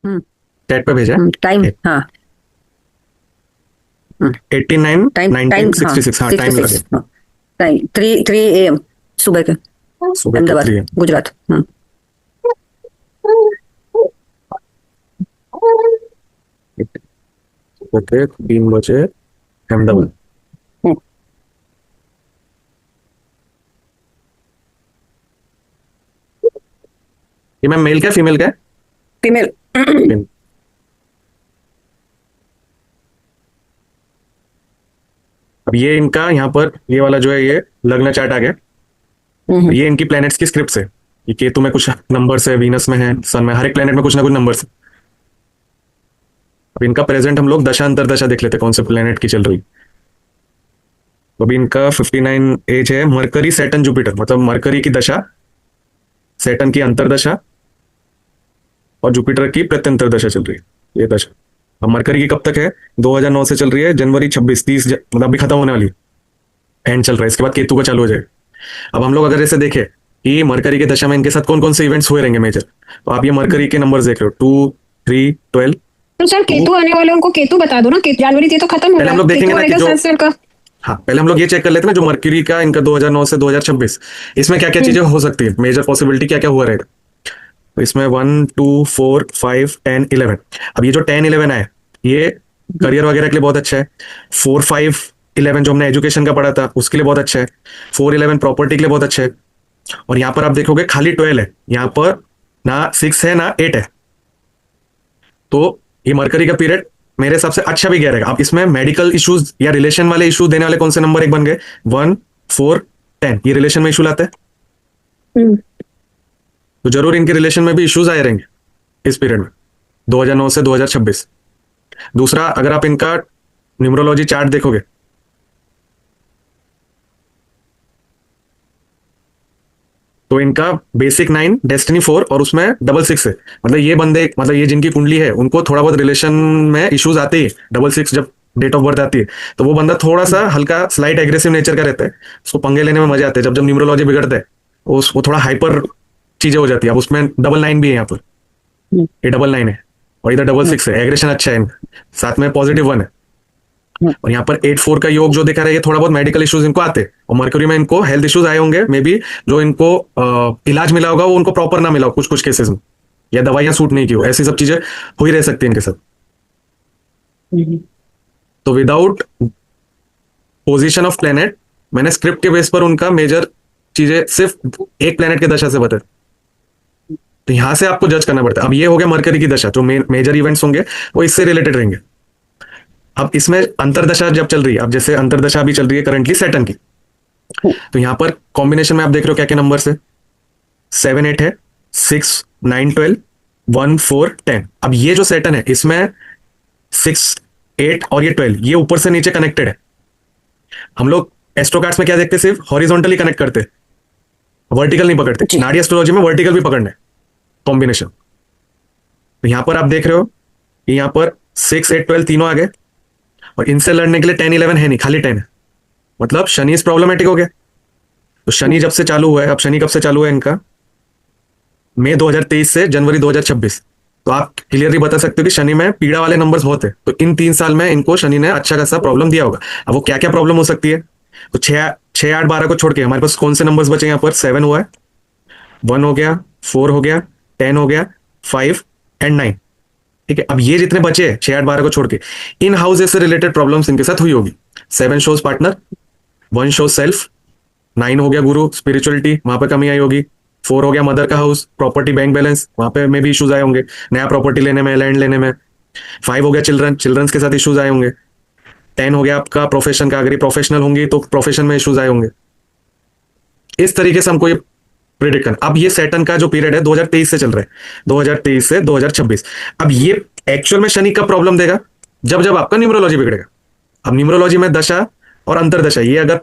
Chat पे भेजा है। टाइम, हाँ 89 टाइम टाइम, हाँ 1966। हाँ टाइम लगे। 66, टाइम 3 AM सुबह के, सुबह के अहमदाबाद 3 गुजरात। सुबह के 3 बजे अहमदाबाद। ये मैम मेल क्या फीमेल क्या है? फीमेल। Female। अब ये इनका यहाँ पर ये वाला जो है ये लग्न चार्ट आ गया। ये इनकी प्लैनेट्स की स्क्रिप्ट है। ये केतु में कुछ नंबर्स है, वीनस में है, सन में, हर एक प्लैनेट में कुछ ना कुछ नंबर्स है। अब इनका प्रेजेंट हम लोग दशा अंतरदशा देख लेते हैं कौन से प्लैनेट की चल रही। तो अभी इनका 59 एज है। मरकरी सैटर्न जुपिटर, मतलब मरकरी की दशा, सैटर्न की अंतरदशा और जुपिटर की प्रत्यंतर दशा चल रही है ये दशा। अब मरकरी की कब तक है? 2009 से चल रही है, जनवरी 26 30 मतलब अभी खत्म होने वाली एंड चल रहा है। इसके बाद केतु का चालू हो जाएगा। अब हम लोग अगर ऐसे देखें कि मरकरी के दशा में इनके साथ कौन कौन से इवेंट्स हुए रहेंगे मेजर, तो आप ये मरकरी के नंबर देख रहे हो 2 3 12। तो सर केतु आने वाले उनको केतु बता दो ना, जनवरी ये तो खत्म हो पहले रहा हम है, लोग देखेंगे केतु ना कि आएगा जो 7 साल का। हाँ पहले हम लोग ये चेक कर लेते हैं ना जो मरकरी का इनका 2009 से 2026 इसमें क्या क्या चीजें हो सकती है, मेजर पॉसिबिलिटी क्या क्या हुआ रहेगा। तो इसमें 1 2 4 5 10 11। अब ये जो 10 11 है ये करियर वगैरह के लिए बहुत अच्छा है। 4 5 11 जो हमने एजुकेशन का पढ़ा था उसके लिए बहुत अच्छा है। 4 11 प्रॉपर्टी के लिए बहुत अच्छा है। और यहाँ पर आप देखोगे खाली 12 है, यहाँ पर ना 6 है ना 8 है। तो ये मरकरी का पीरियड मेरे हिसाब से अच्छा भी गया रहेगा। आप इसमें मेडिकल इश्यूज या रिलेशन वाले इश्यूज देने वाले कौन से नंबर एक बन गए? 1 4 10, ये रिलेशन में इशू लाते हैं। तो जरूर इनके रिलेशन में भी इश्यूज आए रहेंगे इस पीरियड में 2009 से 2026। दूसरा, अगर आप इनका न्यूमरोलॉजी चार्ट देखोगे तो इनका बेसिक 9 डेस्टिनी 4 और उसमें डबल 6 है। मतलब ये बंदे, मतलब ये जिनकी कुंडली है उनको थोड़ा बहुत रिलेशन में इश्यूज आते ही डबल 6 जब डेट ऑफ बर्थ आती है। तो वो बंदा थोड़ा सा हल्का स्लाइट एग्रेसिव नेचर का रहता है, उसको पंगे लेने में मजा आता है। जब जब न्यूमरोलॉजी बिगड़ता है वो थोड़ा हाइपर चीजें हो जाती है। अब उसमें डबल 9 भी है यहाँ पर, ये डबल 9 है और इधर डबल 6 है। एग्रेशन अच्छा है इनका, साथ में पॉजिटिव 1 है। और यहाँ पर 8 4 का योग जो दिखा रहा है ये थोड़ा बहुत मेडिकल इश्यूज इनको आते हैं। और मरकरी में इनको हेल्थ इश्यूज आए होंगे मे बी, जो इनको इलाज मिला होगा वो उनको प्रॉपर ना मिला हो कुछ कुछ केसेस में, या दवाइयां सूट नहीं की हो, ऐसी सब चीजें हो ही रह सकती है इनके साथ। तो विदाउट पोजिशन ऑफ प्लेनेट मैंने स्क्रिप्ट के बेस पर उनका मेजर चीजें सिर्फ एक प्लेनेट के दशा से बताए। तो यहां से आपको जज करना पड़ता है। अब ये हो गया मरकरी की दशा, जो मेजर इवेंट्स होंगे वो इससे रिलेटेड रहेंगे। अब इसमें अंतरदशा जब चल रही है, अब जैसे अंतरदशा भी चल रही है करंटली सैटर्न की, तो यहां पर कॉम्बिनेशन में आप देख रहे हो क्या क्या नंबर है। 7 8 है, 6 9 12 1 4 10। अब ये जो सैटर्न है इसमें 6 8 और ये 12 ये ऊपर से नीचे कनेक्टेड है। हम लोग एस्ट्रोकार्ड्स में क्या देखते हैं, सिर्फ हॉरिजॉन्टली कनेक्ट करते हैं, वर्टिकल नहीं पकड़ते। नाड़ी एस्ट्रोलॉजी में वर्टिकल भी पकड़ना है कॉम्बिनेशन। तो यहां पर आप देख रहे हो कि यहां पर 6 8 12 तीनों आ गए और इनसे लड़ने के लिए 10 11 है नहीं, खाली 10 है। मतलब शनि इस प्रॉब्लमेटिक हो गया। तो शनि जब से चालू हुआ है, अब शनि कब से चालू है इनका? मई 2023 से जनवरी 2026। तो आप क्लियरली बता सकते हो कि शनि में पीड़ा वाले नंबर्स बहुत है। तो इन 3 साल में इनको शनि ने अच्छा खासा प्रॉब्लम दिया होगा। अब वो क्या क्या प्रॉब्लम हो सकती है? तो 6 8 12 को छोड़ के हमारे पास कौन से नंबर्स बचे? यहाँ पर 7 हुआ है, 1 हो गया, 4 हो गया, 10 हो गया, 5 एंड 9। ठीक है, अब ये जितने बचे हैं 6 8 12 को छोड़ के, इन हाउसेस से रिलेटेड प्रॉब्लम्स इनके साथ हुई होगी। 7 शोज पार्टनर, 1 शोज सेल्फ, 9 हो गया गुरु स्पिरिचुअलिटी, वहां पर कमी आई होगी। 4 हो गया मदर का हाउस, प्रॉपर्टी बैंक बैलेंस, वहां पे में भी इश्यूज आए होंगे, नया प्रॉपर्टी लेने में, लैंड लेने में। 5 हो गया चिल्ड्रन, चिल्ड्रंस के साथ इश्यूज आए होंगे। 10 हो गया आपका प्रोफेशन का, अगर प्रोफेशनल होंगी तो प्रोफेशन में इश्यूज आए होंगे। इस तरीके से हमको ये प्रिडिक्ट करना। अब ये सैटर्न का जो पीरियड है 2023 से चल रहा है, 2023 से 2026। अब ये एक्चुअल में शनि कब प्रॉब्लम देगा? जब जब आपका न्यूमरोलॉजी बिगड़ेगा। अब न्यूमरोलॉजी में दशा और अंतरदशा ये अगर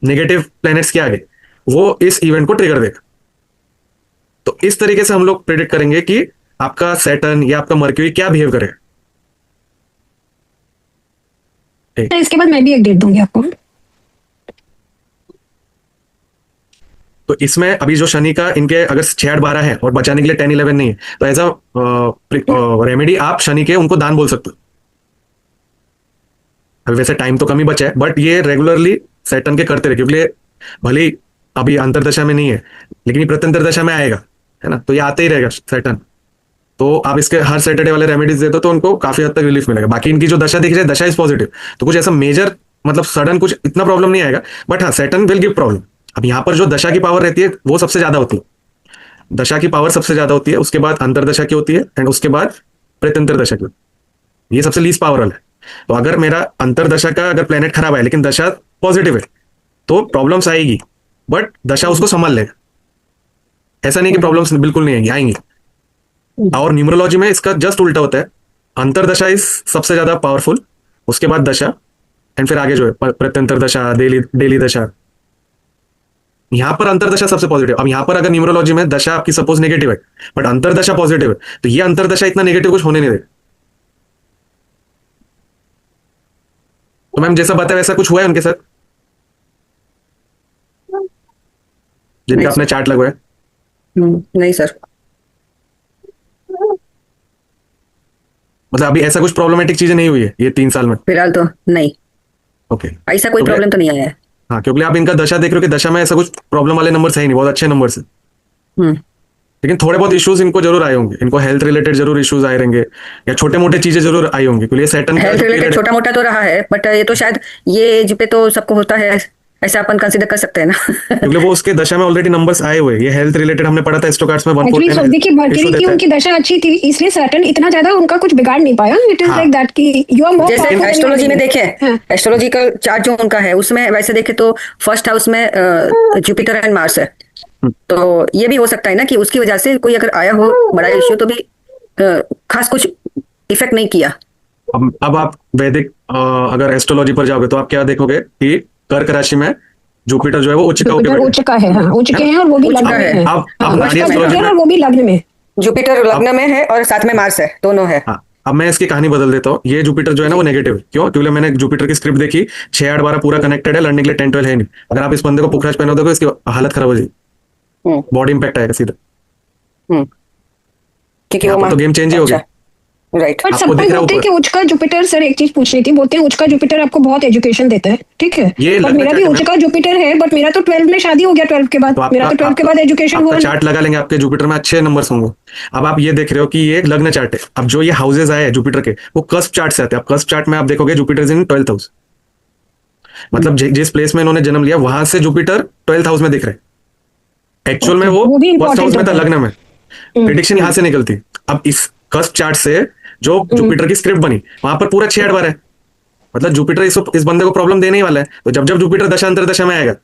नेगेटिव प्लैनेट्स के आगे, वो इस इवेंट को ट्रिगर देगा। तो इस तरीके से हम लोग प्रेडिक्ट करेंगे कि आपका सैटर्न या आपका मर्क्यूरी क्या बिहेव करेगा। इसके बाद मैं भी एक डेट दूंगी आपको। तो इसमें अभी जो शनि का इनके अगर 6 8 12 है और बचाने के लिए 10 11 नहीं है, तो एज अ रेमेडी आप शनि के उनको दान बोल सकते हो। अभी वैसे टाइम तो कम ही बचा है, बट ये रेगुलरली सैटर्न के करते रहे, क्योंकि भले ही अभी अंतरदशा में नहीं है लेकिन ये प्रत्यंतर दशा में आएगा, है ना, तो ये आते ही रहेगा सैटर्न। तो आप इसके हर सैटरडे वाले रेमेडीज दे दो तो उनको काफी हद तक रिलीफ मिलेगा। बाकी इनकी जो दशा दिख रही है, दशा इज पॉजिटिव, तो कुछ ऐसा मेजर मतलब सडन कुछ इतना प्रॉब्लम नहीं आएगा, बट हाँ सैटर्न विल गिव प्रॉब्लम। अब यहाँ पर जो दशा की पावर रहती है वो सबसे ज्यादा होती है, दशा की पावर सबसे ज्यादा होती है, उसके बाद अंतरदशा की होती है, एंड उसके बाद प्रत्यंतर दशा की होती है। ये सबसे लीस्ट पावर वाला है। तो अगर मेरा अंतरदशा का अगर प्लेनेट खराब है लेकिन दशा पॉजिटिव है तो प्रॉब्लम्स आएगी, बट दशा उसको संभाल लेगा। ऐसा नहीं कि प्रॉब्लम्स बिल्कुल नहीं आएंगी, आएंगी। और न्यूमरोलॉजी में इसका जस्ट उल्टा होता है, अंतरदशा इज सबसे ज्यादा पावरफुल, उसके बाद दशा, एंड फिर आगे जो है प्रत्यंतर दशा, डेली दशा। यहां पर अंतरदशा सबसे पॉजिटिव। अब यहां पर अगर न्यूमरोलॉजी में दशा आपकी सपोज नेगेटिव है बट अंतरदशा पॉजिटिव है, तो ये अंतरदशा इतना नेगेटिव कुछ होने नहीं देगा। तो मैम जैसा बताया वैसा कुछ हुआ है उनके साथ जिनका नहीं आपने सर। चार्ट लगवाया? नहीं सर। मतलब अभी ऐसा कुछ प्रॉब्लमेटिक चीजें नहीं हुई है ये 3 साल में? फिलहाल तो नहीं, ओके। ऐसा कोई प्रॉब्लम तो नहीं आया है। हाँ, क्योंकि आप इनका दशा देख रहे हो कि दशा में ऐसा कुछ प्रॉब्लम वाले नंबर है ही नहीं, बहुत अच्छे नंबर है। हम्म। लेकिन थोड़े बहुत इश्यूज इनको जरूर आए होंगे, इनको हेल्थ रिलेटेड जरूर इश्यूज आए रहेंगे, या छोटे मोटे चीजें जरूर आई होंगी, क्योंकि ये सैटर्न का हेल्थ जो रिलेटेड पीरियड छोटा मोटा तो रहा है, बट ये तो शायद ये एज पे तो सबको होता है, ऐसा अपन कंसिडर कर सकते हैं ना। क्योंकि वो उसके दशा में ऑलरेडी नंबर्स आए हुए, ये हेल्थ रिलेटेड हमने पढ़ा था स्टोकार्ड्स में 1 4 एक्चुअली 10 देखिए मर्क्यूरी की उनकी दशा अच्छी थी, इसलिए सैटर्न इतना ज्यादा उनका कुछ बिगाड़ नहीं पाया। इट इज हाँ। लाइक दैट कि यू आर मोर जैसे एस्ट्रोलॉजी में देखें, एस्ट्रोलॉजिकल चार्ट जो उनका है उसमें वैसे देखे तो फर्स्ट हाउस में जुपिटर एंड मार्स है, तो ये भी हो सकता है ना कि उसकी वजह से कोई अगर आया हो बड़ा इश्यू तो भी खास कुछ इफेक्ट नहीं किया। अब आप वैदिक अगर एस्ट्रोलॉजी पर जाओगे तो आप क्या देखोगे कि कर्क राशि में जुपिटर जो है वो उच्च का होकर जुपिटर उच्च का है, हाँ, उच्च के हैं और वो भी उच्च लग्न का में है। है। अब हाँ, नाड़ी उच्च का एस्ट्रोलॉजी जुपिटर में और वो भी लग्न में। जुपिटर लग्न में है और साथ में मार्स है, दोनों है। हाँ, अब मैं इसकी कहानी बदल देता हूँ। ये जुपिटर जो है ना वो नेगेटिव है। क्यों? क्योंकि मैंने जुपिटर की स्क्रिप्ट देखी, 6 8 12 पूरा कनेक्टेड है, लड़ने के लिए 10 12 है नहीं। अगर आप इस बंदे को पुखराज पहना दोगे इसकी हालत खराब हो जाएगी, बॉडी इंपैक्ट आएगा सीधा। क्योंकि यहाँ वो पर तो गेम चेंज ही हो गया। राइट। बट आपको सब दिख रहा है बोलते हैं ऊपर। कि उच्च का जुपिटर, सर एक चीज पूछनी थी, बोलते हैं उच्च का जुपिटर आपको बहुत एजुकेशन देता है, ठीक है, ये बट लगना मेरा भी चाहिए उच्च का जुपिटर है, बट मेरा तो 12 में शादी हो गया, 12 के बाद तो मेरा तो 12 के बाद एजुकेशन आपका हुआ नहीं। चार्ट लगा लेंगे, आपके जुपिटर में अच्छे नंबर्स होंगे। अब आप ये देख रहे हो कि ये लग्न चार्ट है। अब जो ये हाउसेज आए हैं जुपिटर के वो कस्प चार्ट से आते हैं। अब कस्प चार्ट में आप देखोगे जुपिटर इन 12th हाउस, मतलब जिस प्लेस में इन्होंने जन्म लिया वहां से जुपिटर 12th हाउस में दिख रहे हैं। एक्चुअल में वो भी वो फर्स्ट हाउस important में था, होता है। लग्न में। प्रिडिक्शन यहां से निकलती। अब इस कस्प चार्ट से जो जुपिटर की स्क्रिप्ट बनी वहां पर पूरा 6 8 12 है, मतलब जुपिटर इस बंदे को प्रॉब्लम देने ही वाला है। तो जब जब जुपिटर दशा अंतर दशा में आएगा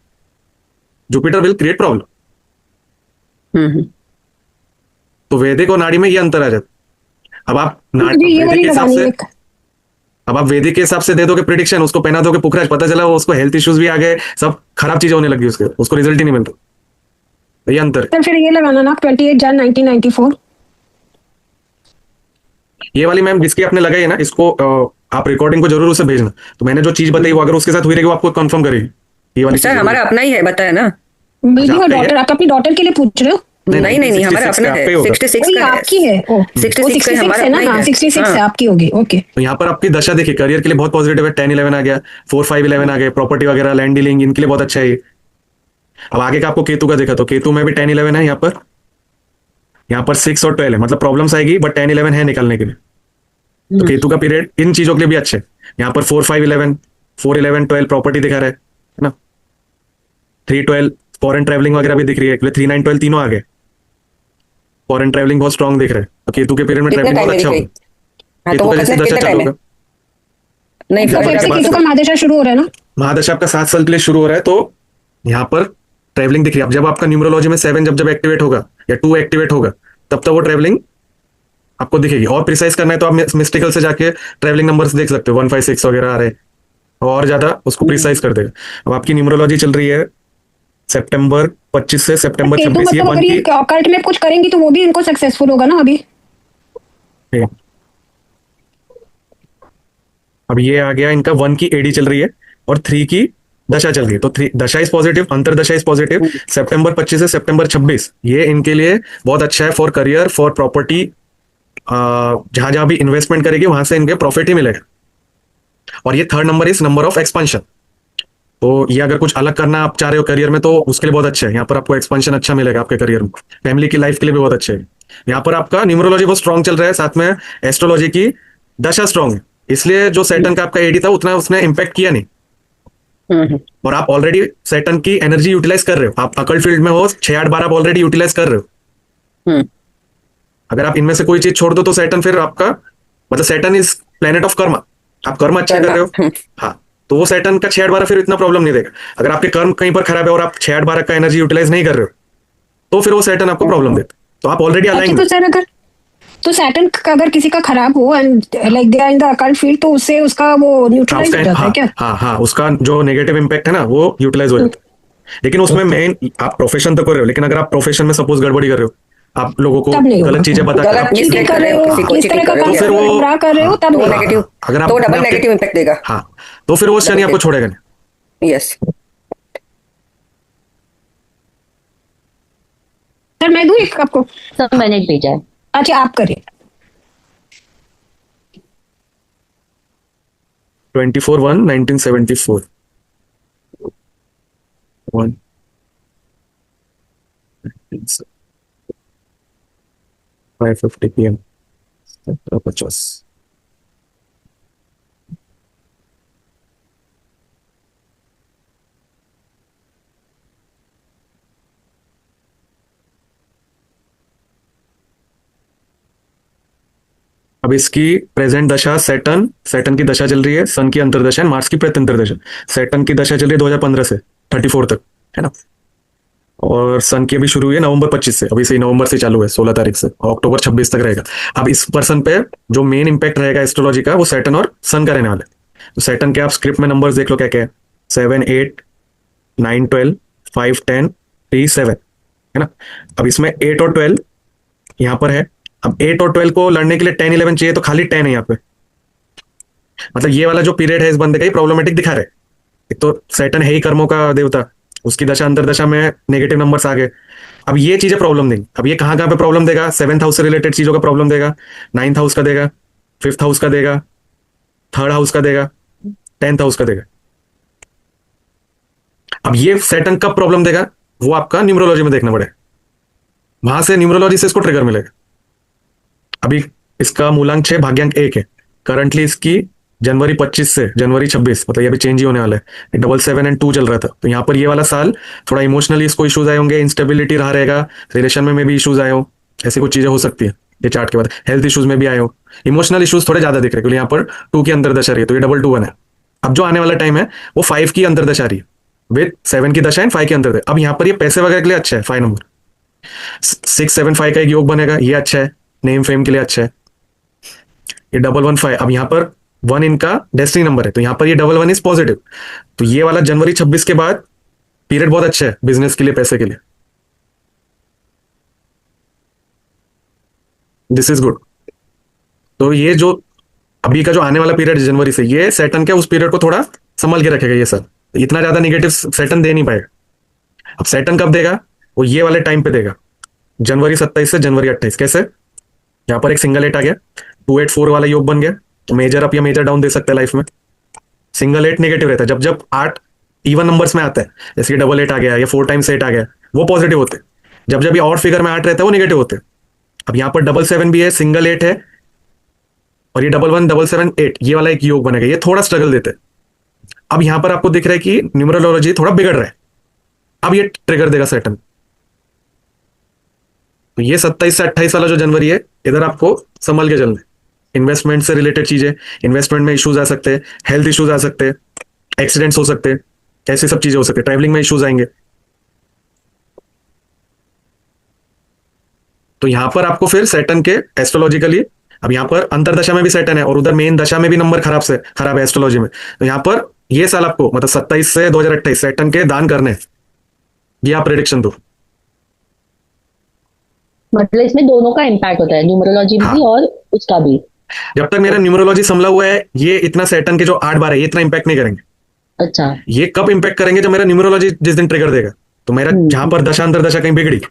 जुपिटर विल क्रिएट प्रॉब्लम। तो वैदिक और नाड़ी में ये अंतर आ जाता। अब आप मुझे ये वैदिक वाली के हिसाब लगानी से, है। अब आप वैदिक के हिसाब से दे दोगे प्रिडिक्शन, उसको पहना दोगे पुखराज, पता चला वो उसको हेल्थ इश्यूज भी आ गए, सब खराब चीजें होने लगी उसके, उसको रिजल्ट ही नहीं मिलता। तो ये अंतर है। सर फिर ये लगाना ना 28 जन 1994। ये वाली मैम जिसकी आपने लगाई है ना, इसको आप रिकॉर्डिंग को जरूर उसे भेजना। तो मैंने जो चीज बताई वो अगर उसके साथ हुई रहेगी वो आपको कंफर्म करेगी। ये वाली सर चीज हमारा अपना ही है, बताया ना। बेबी और आपका डॉटर, है? आप अपनी डॉटर के लिए पूछ रहे हो? नहीं नहीं नहीं, हमारा 66 अपना का है, आपका ही होगा। 66 वही का है। आपकी है। ओ 66 का 66 हमारा है ना, अपना ही हाँ है। 66 है, हाँ। आपकी होगी। ओके। तो यहाँ पर आपकी दशा देखिए, करियर के लिए बहुत पॉजिटिव है, 10 11 आ गया, 4 5 11 आ गए, प्रॉपर्टी वगैरह लैंड डीलिंग इनके लिए बहुत अच्छा है ये। अब आगे का आपको केतु का देखा तो केतु में भी 10 11 है, यहाँ पर 6 और 12 है, मतलब प्रॉब्लम्स आएगी बट 10 11 है निकालने के लिए। तो केतु का पीरियड इन चीजों के लिए भी अच्छे है। यहाँ पर 4 5 11 4 11 12 प्रॉपर्टी दिखा रहा है ना, 3 12 फॉरेन ट्रेवलिंग वगैरह भी दिख रही है, 3 9 12 तीनों आ गए। फॉरेन ट्रेवलिंग बहुत स्ट्रॉन्ग दिख रहा है, तो केतु के पीरियड में कितने ट्रेवलिंग टाइम बहुत में अच्छा दिख होगा। हाँ, तो केतु वो का जैसे कितने दशा कितने चालू टाइम है? होगा, नहीं तो फिर से फर्स्ट केतु का महादशा शुरू हो रहा है ना? महादशा आपका 7 साल के लिए शुरू हो रहा है, तो यहाँ पर ट्रेवलिंग दिख रही है। अब जब आपका न्यूमरोलॉजी में 7 जब जब एक्टिवेट होगा या 2 एक्टिवेट होगा तब तक वो ट्रेवलिंग आपको दिखेगी। और प्रिसाइज करना है तो आप मिस्टिकल से जाके ट्रेवलिंग नंबर्स देख सकते हो, 1 5 6 वगैरह आ रहे हैं, और ज्यादा उसको प्रिसाइज कर देगा। अब आपकी न्यूमरोलॉजी चल रही है सितंबर 25 से सितंबर केतु 26, ये मतलब वन अगर ये की ऑकल्ट में कुछ करेंगी तो वो भी इनको सक्सेसफुल होगा ना अभी? है। अब ये आ गया इनका 1 की एडी चल रही है और 3 की दशा चल रही है, तो दशा इज पॉजिटिव, अंतरदशा इज पॉजिटिव। सितंबर 25 से सितंबर 26 ये इनके लिए बहुत अच्छा है फॉर करियर, फॉर प्रॉपर्टी। जहां जहां भी इन्वेस्टमेंट करेगी वहां से इनके प्रॉफिट ही मिलेगा। और ये third number is number of expansion. तो ये अगर कुछ अलग करना आप चाह रहे हो करियर में तो उसके लिए बहुत अच्छा है। यहाँ पर आपको एक्सपेंशन अच्छा मिलेगा आपके करियर में, फैमिली की लाइफ के लिए भी बहुत अच्छा है। यहाँ पर आपका न्यूमरोलॉजी बहुत स्ट्रांग चल रहा है, साथ में एस्ट्रोलॉजी की दशा स्ट्रांग है, इसलिए जो सैटर्न का आपका एडी था उतना उसने इम्पैक्ट किया नहीं। और आप ऑलरेडी सैटर्न की एनर्जी यूटिलाइज कर रहे हो, आप अकल्ट फील्ड में हो, 6 8 12 आप ऑलरेडी यूटिलाइज कर रहे हो। अगर आप इनमें से कोई चीज छोड़ दो तो सैटर्न फिर आपका मतलब सैटर्न इज प्लेनेट ऑफ कर्म, आप कर्म अच्छा कर रहे हो। हाँ, तो वो सैटर्न का 6 8 12 फिर इतना प्रॉब्लम नहीं देगा। अगर आपके कर्म कहीं पर खराब है और आप 6 8 12 का एनर्जी यूटिलाइज नहीं कर रहे हो तो फिर वो सैटर्न आपको प्रॉब्लम देता है। तो आप ऑलरेडी अच्छा, अलाइन तो सर अगर तो सैटर्न का अगर किसी का खराब हो and like they are in the occult field, तो उससे उसका वो न्यूट्रलाइज हो जाता है क्या? हाँ, उसका जो नेगेटिव इम्पैक्ट है ना वो यूटिलाइज हो जाता है। लेकिन उसमें मेन आप प्रोफेशन तो कर रहे हो, लेकिन अगर आप प्रोफेशन में सपोज गड़बड़ी कर रहे हो, आप लोगों को तब नहीं होगा। गलत चीजें बता गलत आप- चीजें कर रहे हो, किसी को किस तरह का cheating काम कर फिर कर रहे रहे हो, हो, बुरा कर रहे हो, तब तो नहीं होगा। नेगेटिव, अगर आप तो अपने डबल आप के- नेगेटिव इम्पैक्ट देगा। हाँ, तो फिर वो शनि आपको छोड़ेगा नहीं। यस सर मैं दूं एक आपको? सब मैंने भेजा है। अच्छा, आप करिए। 24/1/1974 1 5:50 PM 50। अब इसकी प्रेजेंट दशा सैटर्न की दशा चल रही है, सन की अंतरदशा, मार्स की प्रत्यंतरदशा। सैटर्न की दशा चल रही है 2015 से 34 तक, है ना। और सन की अभी शुरू हुई है नवंबर 25 से, अभी से ही नवंबर से चालू है 16 तारीख से, और अक्टूबर 26 तक रहेगा। अब इस पर्सन पे जो मेन इंपैक्ट रहेगा एस्ट्रोलॉजी का वो सैटर्न और सन का रहने वाला है। तो सैटर्न के आप स्क्रिप्ट में नंबर्स देख लो क्या क्या है, 7 8 9 12 5 10 3 7, है ना। अब इसमें 8 और 12 यहाँ पर है। अब 8 और 12 को लड़ने के लिए 10 11 चाहिए, तो खाली 10 है यहाँ पे। मतलब ये वाला जो पीरियड है इस बंदे का ही प्रॉब्लमेटिक दिखा रहे। एक तो सैटर्न है ही कर्मों का देवता, उसकी दशा अंतरदशा में नेगेटिव नंबर्स आ गए। अब ये चीजें प्रॉब्लम देंगी। अब ये कहाँ कहाँ पे प्रॉब्लम देगा, 7th हाउस से रिलेटेड चीजों का प्रॉब्लम देगा, 9th हाउस का देगा, 5th हाउस का देगा, 3rd हाउस का देगा, 10th हाउस का देगा। अब ये सैटर्न कब प्रॉब्लम देगा वो आपका न्यूमरोलॉजी में देखना पड़ेगा, वहां से न्यूमरोलॉजी से इसको ट्रिगर मिलेगा। अभी इसका मूलांक 6 भाग्यांक 1 है। करंटली इसकी जनवरी 25 से जनवरी 26, मतलब ये भी चेंज ही होने वाला है। 7 and 2 चल रहा था, तो यहाँ पर ये वाला साल थोड़ा इमोशनली इसको इश्यूज आए होंगे, इंस्टेबिलिटी रहा रहेगा, रिलेशन में भी इश्यूज आए हो, ऐसी कुछ चीजें हो सकती है ये चार्ट के बाद। हेल्थ इश्यूज में भी आए हो, इमोशनल इश्यूज थोड़े ज्यादा दिख रहे हैं, क्योंकि यहाँ पर 2 की अंतरदशा रही है, तो ये 2 2 1 है। अब जो आने वाला टाइम है वो 5 की अंतरदशा रही है, विद 7 की दशा एंड 5 की अंतरदशा। अब यहाँ पर ये पैसे वगैरह के लिए अच्छा है 5 नंबर, 6 7 5 का एक योग बनेगा, ये अच्छा है, नेम फेम के लिए अच्छा है। ये 115, अब यहाँ पर 1 इनका डेस्टिनी नंबर है, तो यहाँ पर ये 11 इज पॉजिटिव। तो ये वाला जनवरी 26 के बाद पीरियड बहुत अच्छा है बिजनेस के लिए, पैसे के लिए, दिस इज गुड। तो ये जो अभी का जो आने वाला पीरियड जनवरी से, ये सैटर्न के उस पीरियड को थोड़ा संभल के रखेगा ये सर, इतना ज्यादा निगेटिव सैटर्न दे नहीं पाएगा। अब सैटर्न कब देगा, वो ये वाले टाइम पे देगा, जनवरी 27 से जनवरी 28। कैसे, यहाँ पर एक सिंगल 8 आ गया, 2 8 4 वाला योग बन गया, तो मेजर अप या मेजर डाउन दे सकता है लाइफ में। सिंगल 8 नेगेटिव रहता है, जब जब 8 इवन नंबर्स में आता है, जैसे कि 8 8 आ गया या 4 टाइम्स 8 आ गया, वो पॉजिटिव होते हैं। जब जब ये ऑड फिगर में 8 रहता है वो नेगेटिव होते हैं। अब यहाँ पर 7 भी है, सिंगल 8 है, और ये 1 1 7 8 ये वाला एक योग बनेगा, ये थोड़ा स्ट्रगल देते हैं। अब यहाँ पर आपको दिख रहा है कि न्यूमरोलॉजी थोड़ा बिगड़ रहा है, अब ये ट्रिगर देगा सैटर्न। तो ये 27 से 28 वाला जो जनवरी है, इधर आपको संभल के चलना है। इन्वेस्टमेंट से रिलेटेड चीजें, इन्वेस्टमेंट में इश्यूज आ सकते हैं, हेल्थ इश्यूज आ सकते हैं, एक्सीडेंट्स हो सकते हैं, ऐसी सब चीजें हो सकती है, ट्रैवलिंग में इश्यूज आएंगे। तो यहां पर आपको फिर सैटर्न के एस्ट्रोलॉजिकली, अब यहां पर अंतरदशा में भी सैटर्न है और उधर मेन दशा में भी नंबर खराब है एस्ट्रोलॉजी में, तो यहां पर ये साल आपको मतलब 27 से 2028 सैटर्न के दान करने हैं। ये आप प्रेडिक्शन दो। मतलब इसमें दोनों का इम्पैक्ट होता है, न्यूमरोलॉजी हाँ। भी और उसका भी। जब तक मेरा न्यूमरोलॉजी संभला हुआ है, ये इतना सैटर्न के जो 8 12 है ये इतना इंपैक्ट नहीं करेंगे। अच्छा। ये कब इम्पेक्ट करेंगे? जब मेरा न्यूमरोलॉजी जिस दिन ट्रिगर देगा, तो मेरा जहां पर दशा अंतर दशा कहीं बिगड़ी,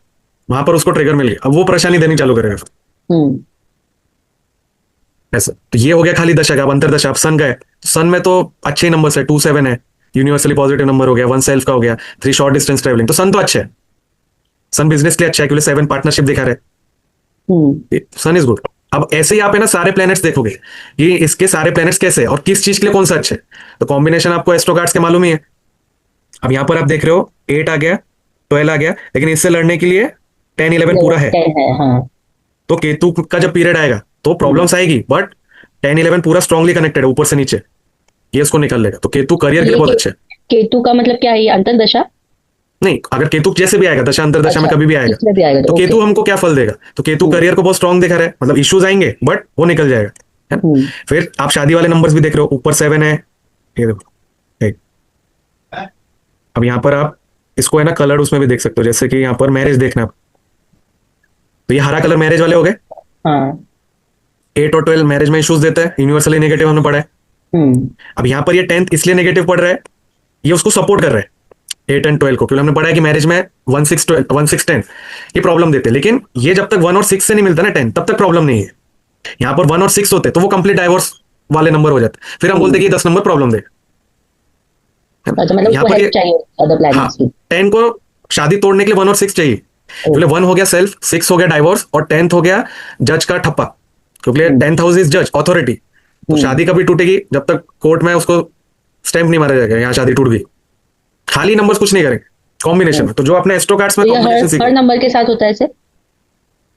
वहां पर उसको ट्रिगर मिल गया, अब वो परेशानी देनी चालू करेगा हम्म। ऐसा। तो ये हो गया खाली दशा का। अब अंतर दशा, अब सन गए, सन में तो अच्छे ही नंबर है, 2 7 है, यूनिवर्सली पॉजिटिव नंबर हो गया, 1 सेल्फ का हो गया, 3 शॉर्ट डिस्टेंस ट्रेवलिंग, तो सन तो अच्छा है, सन बिजनेस के लिए अच्छा है क्योंकि 7 पार्टनरशिप दिखा रहे, सन इज गुड। अब ऐसे ही आप है ना सारे प्लैनेट्स देखोगे कि इसके सारे प्लैनेट्स कैसे हैं और किस चीज के लिए कौन सा अच्छा है, तो कॉम्बिनेशन आपको एस्ट्रोकार्ड्स के मालूम ही है। अब यहां पर आप देख रहे हो 8 आ गया, 12 आ गया, लेकिन इससे लड़ने के लिए 10 11 पूरा है। 10 है, हाँ। तो केतु का जब पीरियड आएगा तो प्रॉब्लम्स आएगी, बट 10 11 पूरा स्ट्रांगली कनेक्टेड है ऊपर से नीचे, ये इसको निकल लेगा, तो केतु करियर के लिए बहुत अच्छा है। केतु का मतलब क्या है, ये अंतर्दशा? नहीं, अगर केतु जैसे भी आएगा, दशा अंतर दशा में अच्छा, कभी भी आएगा, इसमें भी आएगा तो तो केतु ओके। हमको क्या फल देगा, तो केतु करियर को बहुत स्ट्रांग दिखा रहा है, मतलब इश्यूज आएंगे बट वो निकल जाएगा, है ना। फिर आप शादी वाले नंबर्स भी देख रहे हो, ऊपर 7 है, ये देखो एक। अब यहाँ पर आप इसको है ना कलर उसमें भी देख सकते हो, जैसे कि यहाँ पर मैरिज देखना आप, तो ये हरा कलर मैरिज वाले हो गए। हाँ। 8 और 12 मैरिज में इश्यूज देता है, यूनिवर्सली नेगेटिव हमने पढ़ा है। अब यहाँ पर ये 10th इसलिए नेगेटिव पढ़ रहा है, ये उसको सपोर्ट कर रहा है 8 और 12 को, क्योंकि हमने पढ़ा है कि मैरिज में 1 6 12 1 6 10 ये प्रॉब्लम देते हैं, लेकिन ये जब तक 1 और 6 से नहीं मिलता ना 10, तब तक प्रॉब्लम नहीं है। यहाँ पर 1 और 6 होते तो वो कंप्लीट डाइवोर्स वाले नंबर हो जाते, फिर हम बोलते कि 10 नंबर प्रॉब्लम दे। अच्छा, मतलब यहाँ उसको पर हेल्प चाहिए अदर हाँ, प्लैनेट्स की। 10 को शादी तोड़ने के लिए 1 और 6 चाहिए, क्योंकि 1 हो गया सेल्फ, 6 हो गया डाइवोर्स, और 10th हो गया जज का ठप्पा, क्योंकि 10th हाउस इज जज अथॉरिटी, तो शादी कभी टूटेगी जब तक कोर्ट में उसको स्टैंप नहीं मारा जाएगा यहाँ शादी टूट गई। खाली नंबर्स कुछ नहीं करेंगे कॉम्बिनेशन में, तो जो अपने एस्ट्रो कार्ड्स में तो ये कॉम्बिनेशन हर सीखे, नंबर के साथ होता है ऐसे?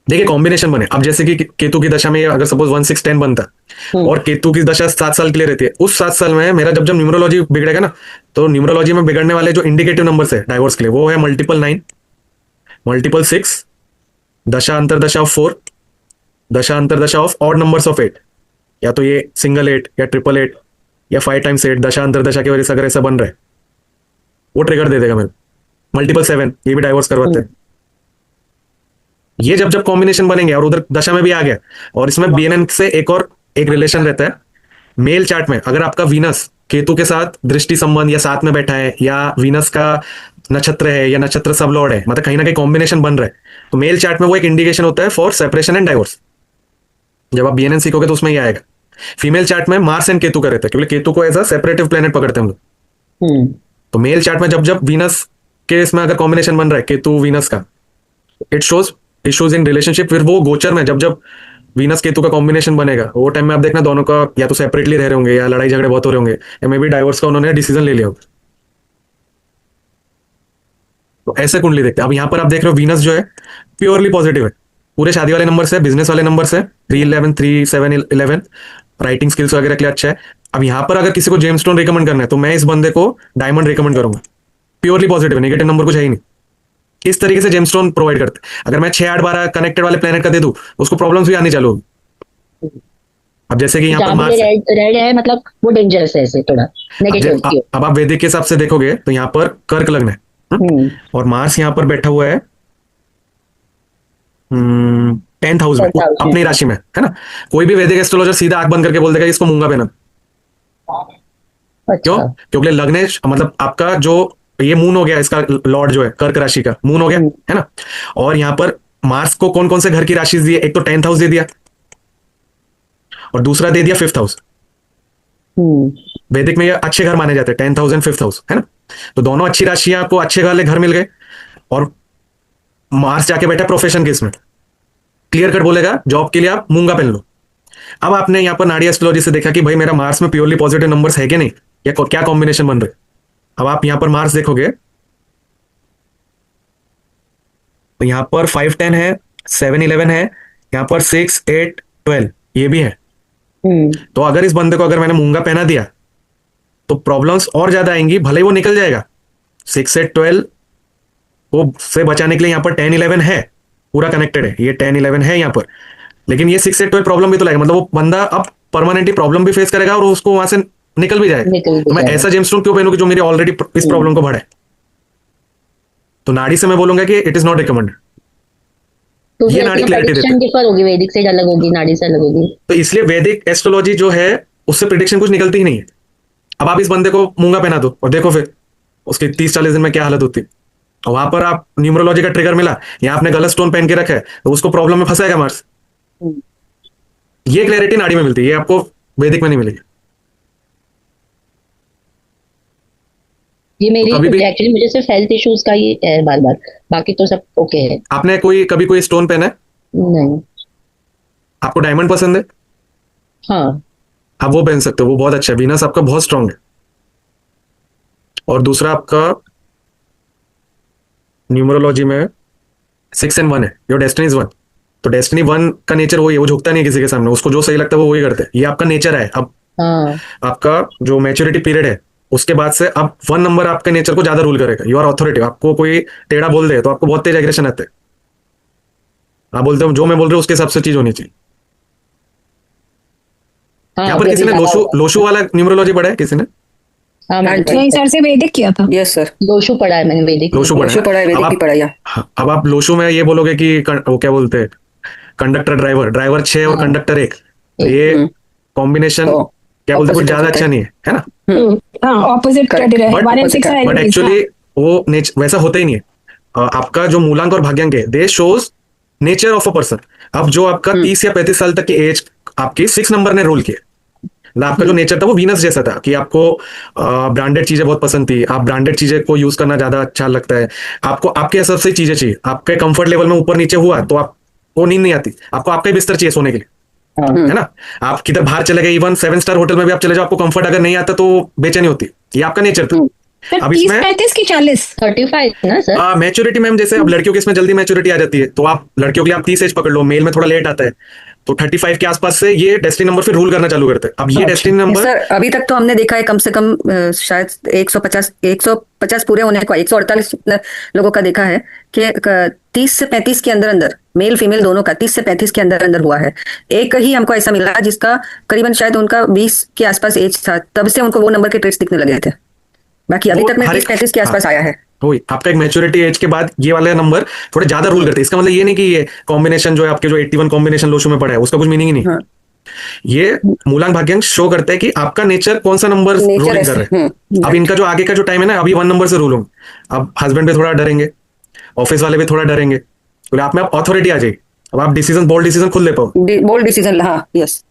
देखिए कॉम्बिनेशन बने। अब जैसे कि केतु की दशा में अगर सपोज 1 6 10 बनता और केतु की दशा 7 साल के लिए रहती है, उस 7 साल में मेरा जब जब न्यूमरोलॉजी बिगड़ेगा ना, तो न्यूमरोलॉजी में बिगड़ने वाले जो इंडिकेटिव नंबर्स है डाइवोर्स के लिए, वो है मल्टीपल 9, मल्टीपल 6, दशा अंतरदशा ऑफ 4, दशा अंतरदशा ऑफ ऑड नंबर्स ऑफ 8, या तो ये सिंगल 8 या ट्रिपल 8 या 5 टाइम्स 8, दशा अंतरदशा की वजह से अगर ऐसा बन रहा है वो ट्रिगर दे देगा मेरे। मल्टीपल 7 ये भी डाइवोर्स करवाते हैं। ये जब जब कॉम्बिनेशन बनेंगे और उधर दशा में भी आ गया, और इसमें बीएनएन से एक रिलेशन रहता है मेल चार्ट में, अगर आपका वीनस केतु के साथ दृष्टि संबंध या साथ में बैठा है, या वीनस का नक्षत्र है या नक्षत्र सब लॉर्ड है, मतलब कहीं ना कहीं कॉम्बिनेशन बन रहा है, तो मेल चार्ट में वो एक इंडिकेशन होता है फॉर सेपरेशन एंड डाइवोर्स। जब आप बीएनएन सीखोगे तो उसमें ये आएगा। फीमेल चार्ट में मार्स एंड केतु का रहता है, क्योंकि केतु को एज अ सेपरेटिव प्लेनेट पकड़ते हैं हम लोग। तो मेल चार्ट में जब जब वीनस के इसमें अगर कॉम्बिनेशन बन रहा है केतु वीनस का, it shows issues in relationship. फिर वो गोचर में जब जब वीनस केतु का कॉम्बिनेशन बनेगा, वो टाइम में आप देखना दोनों का या तो सेपरेटली रह रहे होंगे, या लड़ाई झगड़े बहुत हो रहे होंगे, या मे बी डाइवोर्स का उन्होंने डिसीजन ले लिया होगा। तो ऐसे कुंडली देखते हैं। अब यहाँ पर आप देख रहे हो वीनस जो है प्योरली पॉजिटिव है, पूरे शादी वाले नंबर से, बिजनेस वाले नंबर से, 3 11 3 7 11, राइटिंग स्किल्स वगैरह के लिए अच्छा है। अब यहाँ पर अगर किसी को जेमस्टोन रिकमेंड करना है तो मैं इस बंदे को डायमंड रिकमेंड करूंगा, प्योरली पॉजिटिव, नेगेटिव नंबर कुछ है ही नहीं। इस तरीके से जेमस्टोन प्रोवाइड करते हैं। अगर मैं 6 8 12 कनेक्टेड वाले प्लेनेट का दे दूं, उसको प्रॉब्लम्स भी आनी चालू होगी। अब जैसे कि यहाँ पर जहाँ मार्स भी रेड है, मतलब वो डेंजरस है ऐसे थोड़ा नेगेटिव। अब आप वैदिक के हिसाब से देखोगे तो यहाँ पर कर्क लग्न है, और मार्स यहाँ पर बैठा हुआ है 10th हाउस में, 10th हाउस अपनी राशि में, है ना। कोई भी वैदिक एस्ट्रोलॉजर सीधा आंख बंद करके बोल देगा इसको मूंगा पहना। क्यों? अच्छा। क्योंकि लग्नेश मतलब आपका जो ये मून हो गया, इसका लॉर्ड जो है कर्क राशि का मून हो गया, है ना। और यहाँ पर मार्स को कौन कौन से घर की राशि दी है, एक तो 10th हाउस दे दिया और दूसरा दे दिया 5th हाउस। वैदिक में ये अच्छे घर माने जाते हैं, 10th house and 5th house, है ना। तो दोनों अच्छी राशियां को अच्छे वाले घर मिल गए, और मार्स जाके बैठा प्रोफेशन के इसमें, क्लियर कट बोलेगा जॉब के लिए आप मूंगा पहन लो। अब आपने यहाँ पर नाड़ी एस्ट्रोलॉजी से देखा कि भाई मेरा मार्स में प्योरली पॉजिटिव नंबर्स है कि नहीं, या क्या कॉम्बिनेशन बन रहे। अब आप यहां पर मार्स देखोगे तो यहां पर 5 10 है, 7 11 है, यहां पर 6 8 12 ये भी है। तो अगर इस बंदे को अगर मैंने मूंगा पहना दिया तो प्रॉब्लम्स और ज्यादा आएंगी, भले ही वो निकल जाएगा। 6 8 12 को से बचाने के लिए यहां पर 10 11 है, पूरा कनेक्टेड है, ये 10 11 है यहां पर, लेकिन ये 6 8 12 प्रॉब्लम भी तो लाएगा, मतलब वो बंदा अब परमानेंटली प्रॉब्लम भी फेस करेगा और उसको वहां से निकल भी जाएगा। तो मैं ऐसा जेमस्टोन क्यों पहनूं कि जो मेरी ऑलरेडी इस प्रॉब्लम को बढ़े। तो नाड़ी से मैं बोलूंगा कि इट इज नॉट रिकमेंडेड। तो ये नाड़ी क्लैरिटी देती है। डिफर होगी, वैदिक से अलग होगी, नाड़ी से अलग होगी। तो इसलिए वैदिक एस्ट्रोलॉजी जो है उससे प्रिडिक्शन कुछ निकलती ही नहीं है। अब आप इस बंदे को मूंगा पहना दो और देखो फिर उसके 30-40 दिन में क्या हालत होती है। और वहां पर आप न्यूमरोलॉजी का ट्रिगर मिला, यहाँ आपने गलत स्टोन पहन के रखा है, तो उसको प्रॉब्लम में फंसाएगा मार्स। ये क्लैरिटी नाड़ी में मिलती है, ये आपको वैदिक में नहीं मिलेगी। ये मेरी कभी भी एक्चुअली मुझे सिर्फ हेल्थ इश्यूज का ही है बार बार, बाकी तो सब ओके है। आपने कभी कोई स्टोन पहना है? नहीं। आपको डायमंड पसंद है? हाँ। आप वो पहन सकते हो, वो बहुत अच्छा है, वीनस आपका बहुत स्ट्रांग है। और दूसरा आपका न्यूमरोलॉजी में 6 and 1 है, योर डेस्टिनी इज 1। तो डेस्टिनी 1 का नेचर वही है, वो झुकता नहीं है किसी के सामने, उसको जो सही लगता है वो वही करते हैं, ये आपका नेचर है। अब हाँ। आपका जो मैच्योरिटी पीरियड है उसके बाद से अब 1 नंबर आपके नेचर को ज्यादा रूल करेगा। You are authority. आपको कोई टेढ़ा बोल दे तो आपको बहुत तेज एग्रेशन आते हैं, आप बोलते हो जो मैं बोल रहा हूँ उसके हिसाब से चीज होनी चाहिए। हाँ, यहाँ पर किसी ने लोशु वाला न्यूमरोलॉजी पढ़ा है किसी ने? हाँ, मैंने हाँ, नहीं सर से वैदिक किया था। यस सर, लोशु पढ़ा है मैंने, वैदिक लोशु पढ़ा लोशु पढ़ा है, है। वैदिक अब भी आप पढ़ा है। हाँ, अब आप लोशु में ये बोलोगे कि वो क्या बोलते हैं, कंडक्टर ड्राइवर 6 और हाँ। कंडक्टर 1, ये हम्म। कॉम्बिनेशन तो क्या बोलते हैं, कुछ opposite ज्यादा होता अच्छा है। नहीं है, है ना? हाँ ऑपोजिट Correct. है, But- 1 and 6 opposite are है। बट enemies, एक्चुअली वो वैसा होता ही नहीं है। आपका जो मूलांक और भाग्यांक है दे shows nature of a person. अब जो आपका 30 या 35 साल तक की एज आपकी 6 नंबर ने रोल किया, मतलब आपका जो नेचर था वो वीनस जैसा था कि आपको ब्रांडेड चीजें बहुत पसंद थी, आप ब्रांडेड चीजें को यूज करना ज्यादा अच्छा लगता है, आपको आपके हिसाब से चीजें चाहिए, आपके कंफर्ट लेवल में ऊपर नीचे हुआ तो आपको नींद नहीं आती, आपको आपका ही बिस्तर चाहिए सोने के लिए, हाँ। है ना? आप किधर बाहर चले गए, इवन 7 स्टार होटल में भी आप चले जाओ, आपको कंफर्ट अगर नहीं आता तो बेचैनी होती, ये आपका नेचर था। सर अब 30 इसमें 35 की 40। 35 ना सर? मैच्योरिटी मैम, जैसे अब लड़कियों के इसमें जल्दी मैच्योरिटी आ जाती है, तो आप लड़कियों के लिए आप 30 एज पकड़ लो, मेल में थोड़ा लेट आता है, तो 35 के आसपास से ये डेस्टिनी नंबर फिर रूल करना चालू करते हैं। अब ये डेस्टिनी नंबर सर अभी तक तो हमने देखा है कम से कम शायद 150 पूरे होने को 148 लोगों का देखा है कि 30 से 35 के अंदर अंदर, मेल फीमेल दोनों का 30 से 35 के अंदर अंदर हुआ है। एक ही हमको ऐसा मिला जिसका करीबन शायद उनका 20 के आसपास एज था, तब से उनको वो नंबर के ट्रेस दिखने लगे थे। बाकी अभी वो तक में हर 30-35 के आसपास आया है। वही आपका एक मैच्योरिटी एज के बाद ये वाले नंबर थोड़े ज्यादा रूल करते हैं। इसका मतलब ये नहीं कि ये कॉम्बिनेशन जो है आपके जो 81 कॉम्बिनेशन लोशो में पड़ा है उसका कुछ मीनिंग ही नहीं। हाँ। ये मूलांक भाग्यांक शो करते हैं कि आपका नेचर कौन सा नंबर Nature रूलिंग ऐसे, कर रहे हैं। अब इनका जो आगे का जो टाइम है ना, अभी 1 नंबर से रूल होंगे। अब हस्बैंड पे थोड़ा डरेंगे, ऑफिस वाले भी थोड़ा डरेंगे, तो आप में अथॉरिटी आ जाएगी। अब आप बोल्ड डिसीजन खुद ले पाओ। बोल्ड डिसीजन, हाँ यस,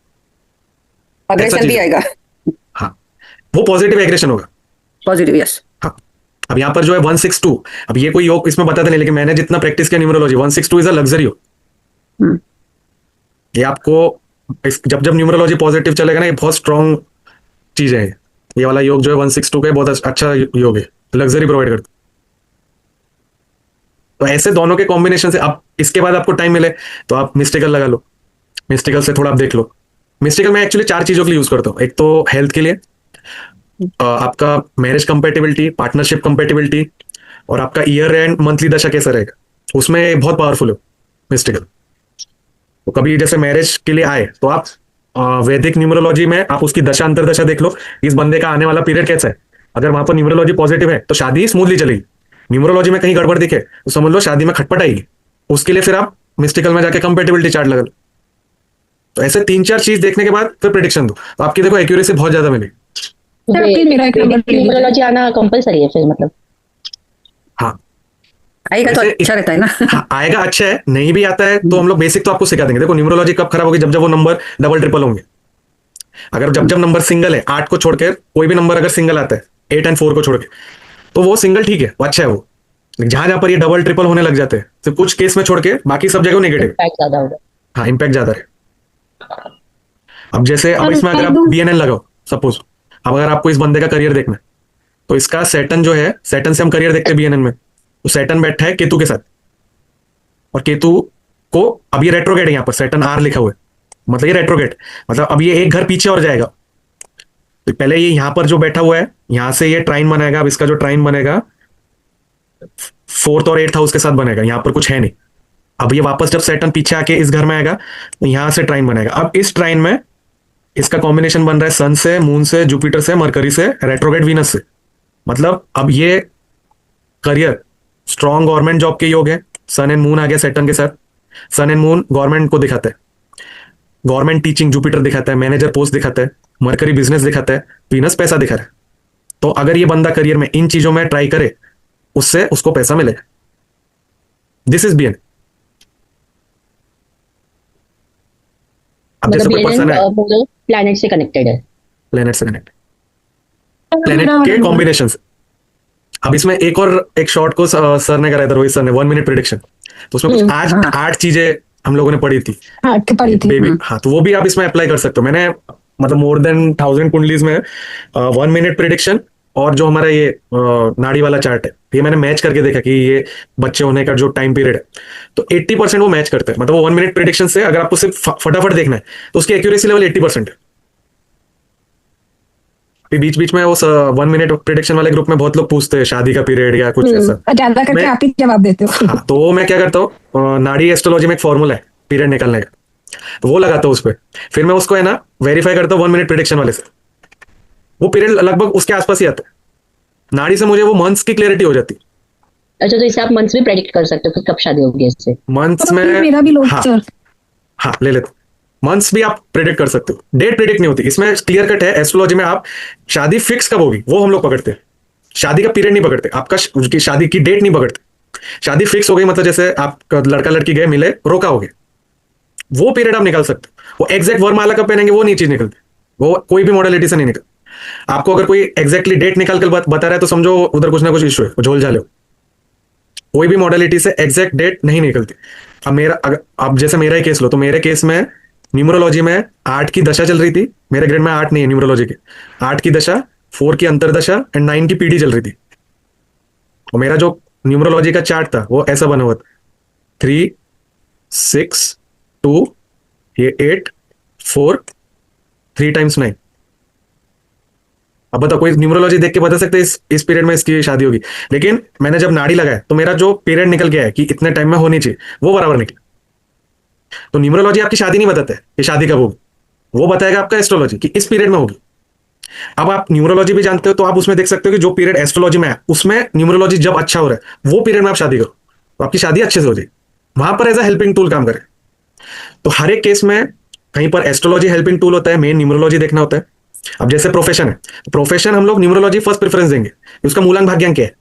अग्रेशन चीज भी है। आएगा, हाँ, वो पॉजिटिव एग्रेशन होगा। Positive yes. हाँ, अब यहाँ पर जो है 162, अब ये कोई योग इसमें बताता नहीं, लेकिन मैंने जितना प्रैक्टिस किया न्यूमरोलॉजी, 162 इज अ लग्जरी योग। ये आपको जब जब न्यूमरोलॉजी पॉजिटिव चलेगा ना, ये बहुत स्ट्रॉन्ग चीज है। ये वाला योग जो है 162 का बहुत अच्छा योग है, लग्जरी प्रोवाइड करता है। तो ऐसे दोनों के कॉम्बिनेशन से आप इसके बाद आपको टाइम मिले तो आप मिस्टिकल लगा लो, मिस्टिकल से थोड़ा आप देख लो। मिस्टिकल मैं एक्चुअली 4 चीजों के लिए यूज करता हूँ। एक तो हेल्थ के लिए, आपका मैरिज कंपेटिबिलिटी, पार्टनरशिप कंपेटिबिलिटी, और आपका ईयर एंड मंथली दशा कैसा रहेगा, उसमें बहुत पावरफुल है मिस्टिकल। तो कभी जैसे मैरिज के लिए आए तो आप वैदिक न्यूमरोलॉजी में आप उसकी दशा अंतर दशा देख लो, इस बंदे का आने वाला पीरियड कैसा है। अगर वहां पर न्यूमरोलॉजी पॉजिटिव है तो शादी स्मूथली चलेगी। न्यूमरोलॉजी में कहीं गड़बड़ दिखे तो समझ लो शादी में खटपट आएगी। उसके लिए फिर आप मिस्टिकल में जाके कंपेटिबिलिटी चार्ट लगा लो। तो ऐसे 3-4 चीज देखने के बाद फिर प्रिडिक्शन दो, तो आपकी देखो एक्यूरेसी बहुत ज्यादा मिलेगी। सर प्लीज मेरा एक नंबर ले लीजिए। न्यूमरोलॉजी आना कंपलसरी है फिर, मतलब? हाँ, आएगा तो वैसे अच्छा रहता है ना। हाँ, आएगा अच्छा है, नहीं भी आता है तो हम लोग बेसिक तो आपको सिखा देंगे। देखो न्यूमरोलॉजी कब खराब होगी, जब जब वो नंबर डबल ट्रिपल होंगे। अगर जब जब नंबर सिंगल है, 8 को छोड़कर कोई भी नंबर अगर सिंगल आता है, 8 और 4 को छोड़ के, तो वो सिंगल ठीक है, वो अच्छा है। वो जहां जहां पर ये डबल ट्रिपल होने लग जाते हैं, तो कुछ केस में छोड़ के बाकी सब जगह नेगेटिव। इम्पैक्ट ज्यादा होगा। हाँ, इम्पैक्ट ज्यादा है। अब जैसे अब इसमें अगर आप BNN लगाओ सपोज, अब अगर आपको इस बंदे का करियर देखना है तो इसका सैटर्न जो है, सैटर्न से हम करियर देखते हैं BNN में, तो सैटर्न बैठा है केतु के साथ, और केतु को अब ये रेट्रोगेट है, यहाँ पर सैटर्न R लिखा हुआ है, मतलब ये रेट्रोगेट, मतलब अब ये एक घर पीछे और जाएगा। तो पहले ये यहाँ पर जो बैठा हुआ है, यहां से ये ट्राइन बनाएगा। अब इसका जो ट्राइन बनेगा 4th और 8th हाउस के साथ बनेगा, यहाँ पर कुछ है नहीं। अब ये वापस जब सैटर्न पीछे आके इस घर में आएगा तो यहां से ट्राइन बनेगा। अब इस ट्राइन में इसका कॉम्बिनेशन बन रहा है सन से, मून से, जुपिटर से, मरकरी से, रेट्रोगेट वीनस से। मतलब अब ये करियर स्ट्रॉन्ग गवर्नमेंट जॉब के योग है। सन एंड मून आ गया सैटर्न के साथ। सन एंड मून गवर्नमेंट को दिखाता है, गवर्नमेंट टीचिंग जुपिटर दिखाता है, मैनेजर पोस्ट दिखाता है, मरकरी बिजनेस दिखाता है, वीनस पैसा दिखा रहा है। तो अगर ये बंदा करियर में इन चीजों में ट्राई करे, उससे उसको पैसा मिलेगा। This is BN. अब जैसे मतलब कोई पर्सन है बोलो प्लैनेट से कनेक्टेड है। प्लेनेट से कनेक्ट, प्लेनेट के कॉम्बिनेशन। अब इसमें एक शॉर्ट को सर ने कराया था, रोहित सर ने, 1 मिनट प्रिडिक्शन। तो उसमें कुछ आठ चीजें हम लोगों ने पढ़ी थी, हाँ पड़ी थी। बेबी। हाँ, तो वो भी आप इसमें अप्लाई कर सकते हो। मैंने मतलब मोर देन 1000 कुंडलीज में 1 मिनट प्रिडिक्शन और जो हमारा ये नाड़ी वाला चार्ट है, ये मैंने मैच करके देखा कि ये बच्चे होने का जो टाइम पीरियड है, तो 80% वो मैच करते हैं। मतलब वो 1 मिनट प्रिडिक्शन से अगर आपको सिर्फ फटाफट देखना है तो उसकी एक्यूरेसी लेवल 80% है। बीच बीच में वो 1 मिनट प्रिडिक्शन वाले ग्रुप में बहुत लोग पूछते हैं शादी का पीरियड या कुछ ऐसा। ज्यादा करके मैं- आप ही जवाब देते हो। हाँ, तो वो मैं क्या करता हूँ, नाड़ी एस्ट्रोलॉजी में एक फॉर्मूला है पीरियड निकालने का, तो वो लगाता हूँ उस पर। फिर मैं उसको है ना वेरीफाई करता हूँ 1 मिनट प्रिडिक्शन वाले से, वो पीरियड लगभग उसके आसपास ही आता है। नाड़ी से मुझे वो मंथ्स की क्लियरिटी हो जाती है। अच्छा, तो इससे आप मंथ्स भी प्रेडिक्ट कर सकते हो कि कब शादी होगी इससे। मंथ्स में मेरा भी लोग हाँ, सर। हाँ ले लेते। मंथ्स भी आप प्रेडिक्ट कर सकते हो, डेट प्रेडिक्ट नहीं होती इसमें। क्लियर कट है एस्ट्रोलॉजी में, आप शादी फिक्स कब होगी वो हम लोग पकड़ते हैं, शादी का पीरियड नहीं पकड़ते, आपका उसकी शादी की डेट नहीं पकड़ते। शादी फिक्स हो गई मतलब जैसे आप लड़का लड़की गए मिले, रोका हो गया, वो पीरियड आप निकाल सकते हो। वो एग्जैक्ट वरमाला कब पहनेंगे वो नहीं चीज निकलती, वो कोई भी मॉडलिटी से नहीं निकल। आपको अगर कोई एग्जैक्टली डेट निकाल कर बता रहा है तो समझो उधर कुछ ना कुछ इशू है, झोल झाले हो। कोई भी मॉडलिटी से एग्जैक्ट डेट नहीं निकलती। अब जैसे मेरा ही केस लो, तो मेरे केस में न्यूमरोलॉजी में 8 की दशा चल रही थी। मेरे ग्रेड में 8 नहीं है न्यूमरोलॉजी की, 8 की दशा, 4 की अंतरदशा एंड 9 की पीढ़ी चल रही थी। और मेरा जो न्यूमरोलॉजी का चार्ट था वो ऐसा बना हुआ था, 3 6 2 ये 8 4 3 टाइम्स 9। अब बताओ कोई न्यूमरोलॉजी देख के बता सकते हैं इस पीरियड में इसकी शादी होगी? लेकिन मैंने जब नाड़ी लगाया तो मेरा जो पीरियड निकल गया है कि इतने टाइम में होनी चाहिए, वो बराबर निकला। तो न्यूमरोलॉजी आपकी शादी नहीं बताता है कि शादी कब होगी, वो बताएगा आपका एस्ट्रोलॉजी कि इस पीरियड में होगी। अब आप न्यूमरोलॉजी भी जानते हो तो आप उसमें देख सकते हो कि जो पीरियड एस्ट्रोलॉजी में है उसमें न्यूमरोलॉजी जब अच्छा हो रहा है वो पीरियड में आप शादी करो, तो आपकी शादी अच्छे से हो जाएगी। वहां पर एज अ हेल्पिंग टूल काम करे। तो हर एक केस में कहीं पर एस्ट्रोलॉजी हेल्पिंग टूल होता है, मेन न्यूमरोलॉजी देखना होता है। अब जैसे प्रोफेशन है, प्रोफेशन हम लोग न्यूमरोलॉजी फर्स्ट प्रेफरेंस देंगे, उसका मूलांक भाग्यांक क्या है।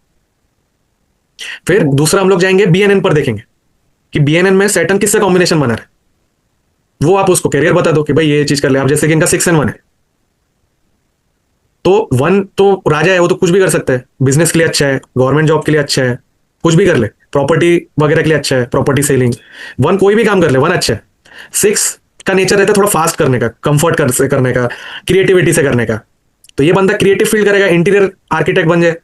फिर दूसरा हम लोग जाएंगे बीएनएन पर, देखेंगे कि बीएनएन में सैटर्न किससे कॉम्बिनेशन बना रहा है, वो आप उसको कैरियर बता दो कि भाई ये चीज कर ले। आप जैसे कि इनका 6 and 1 है, तो 1 तो राजा है, वो तो कुछ भी कर सकता है, बिजनेस के लिए अच्छा है, गवर्नमेंट जॉब के लिए अच्छा है, कुछ भी कर ले, प्रॉपर्टी वगैरह के लिए अच्छा है, प्रॉपर्टी सेलिंग। 1 कोई भी काम कर ले, 1 अच्छा है। 6 का नेचर रहता है थोड़ा फास्ट करने का, कंफर्ट से करने का, क्रिएटिविटी से करने का। तो ये बंदा क्रिएटिव फील्ड करेगा, इंटीरियर आर्किटेक्ट बन जाए,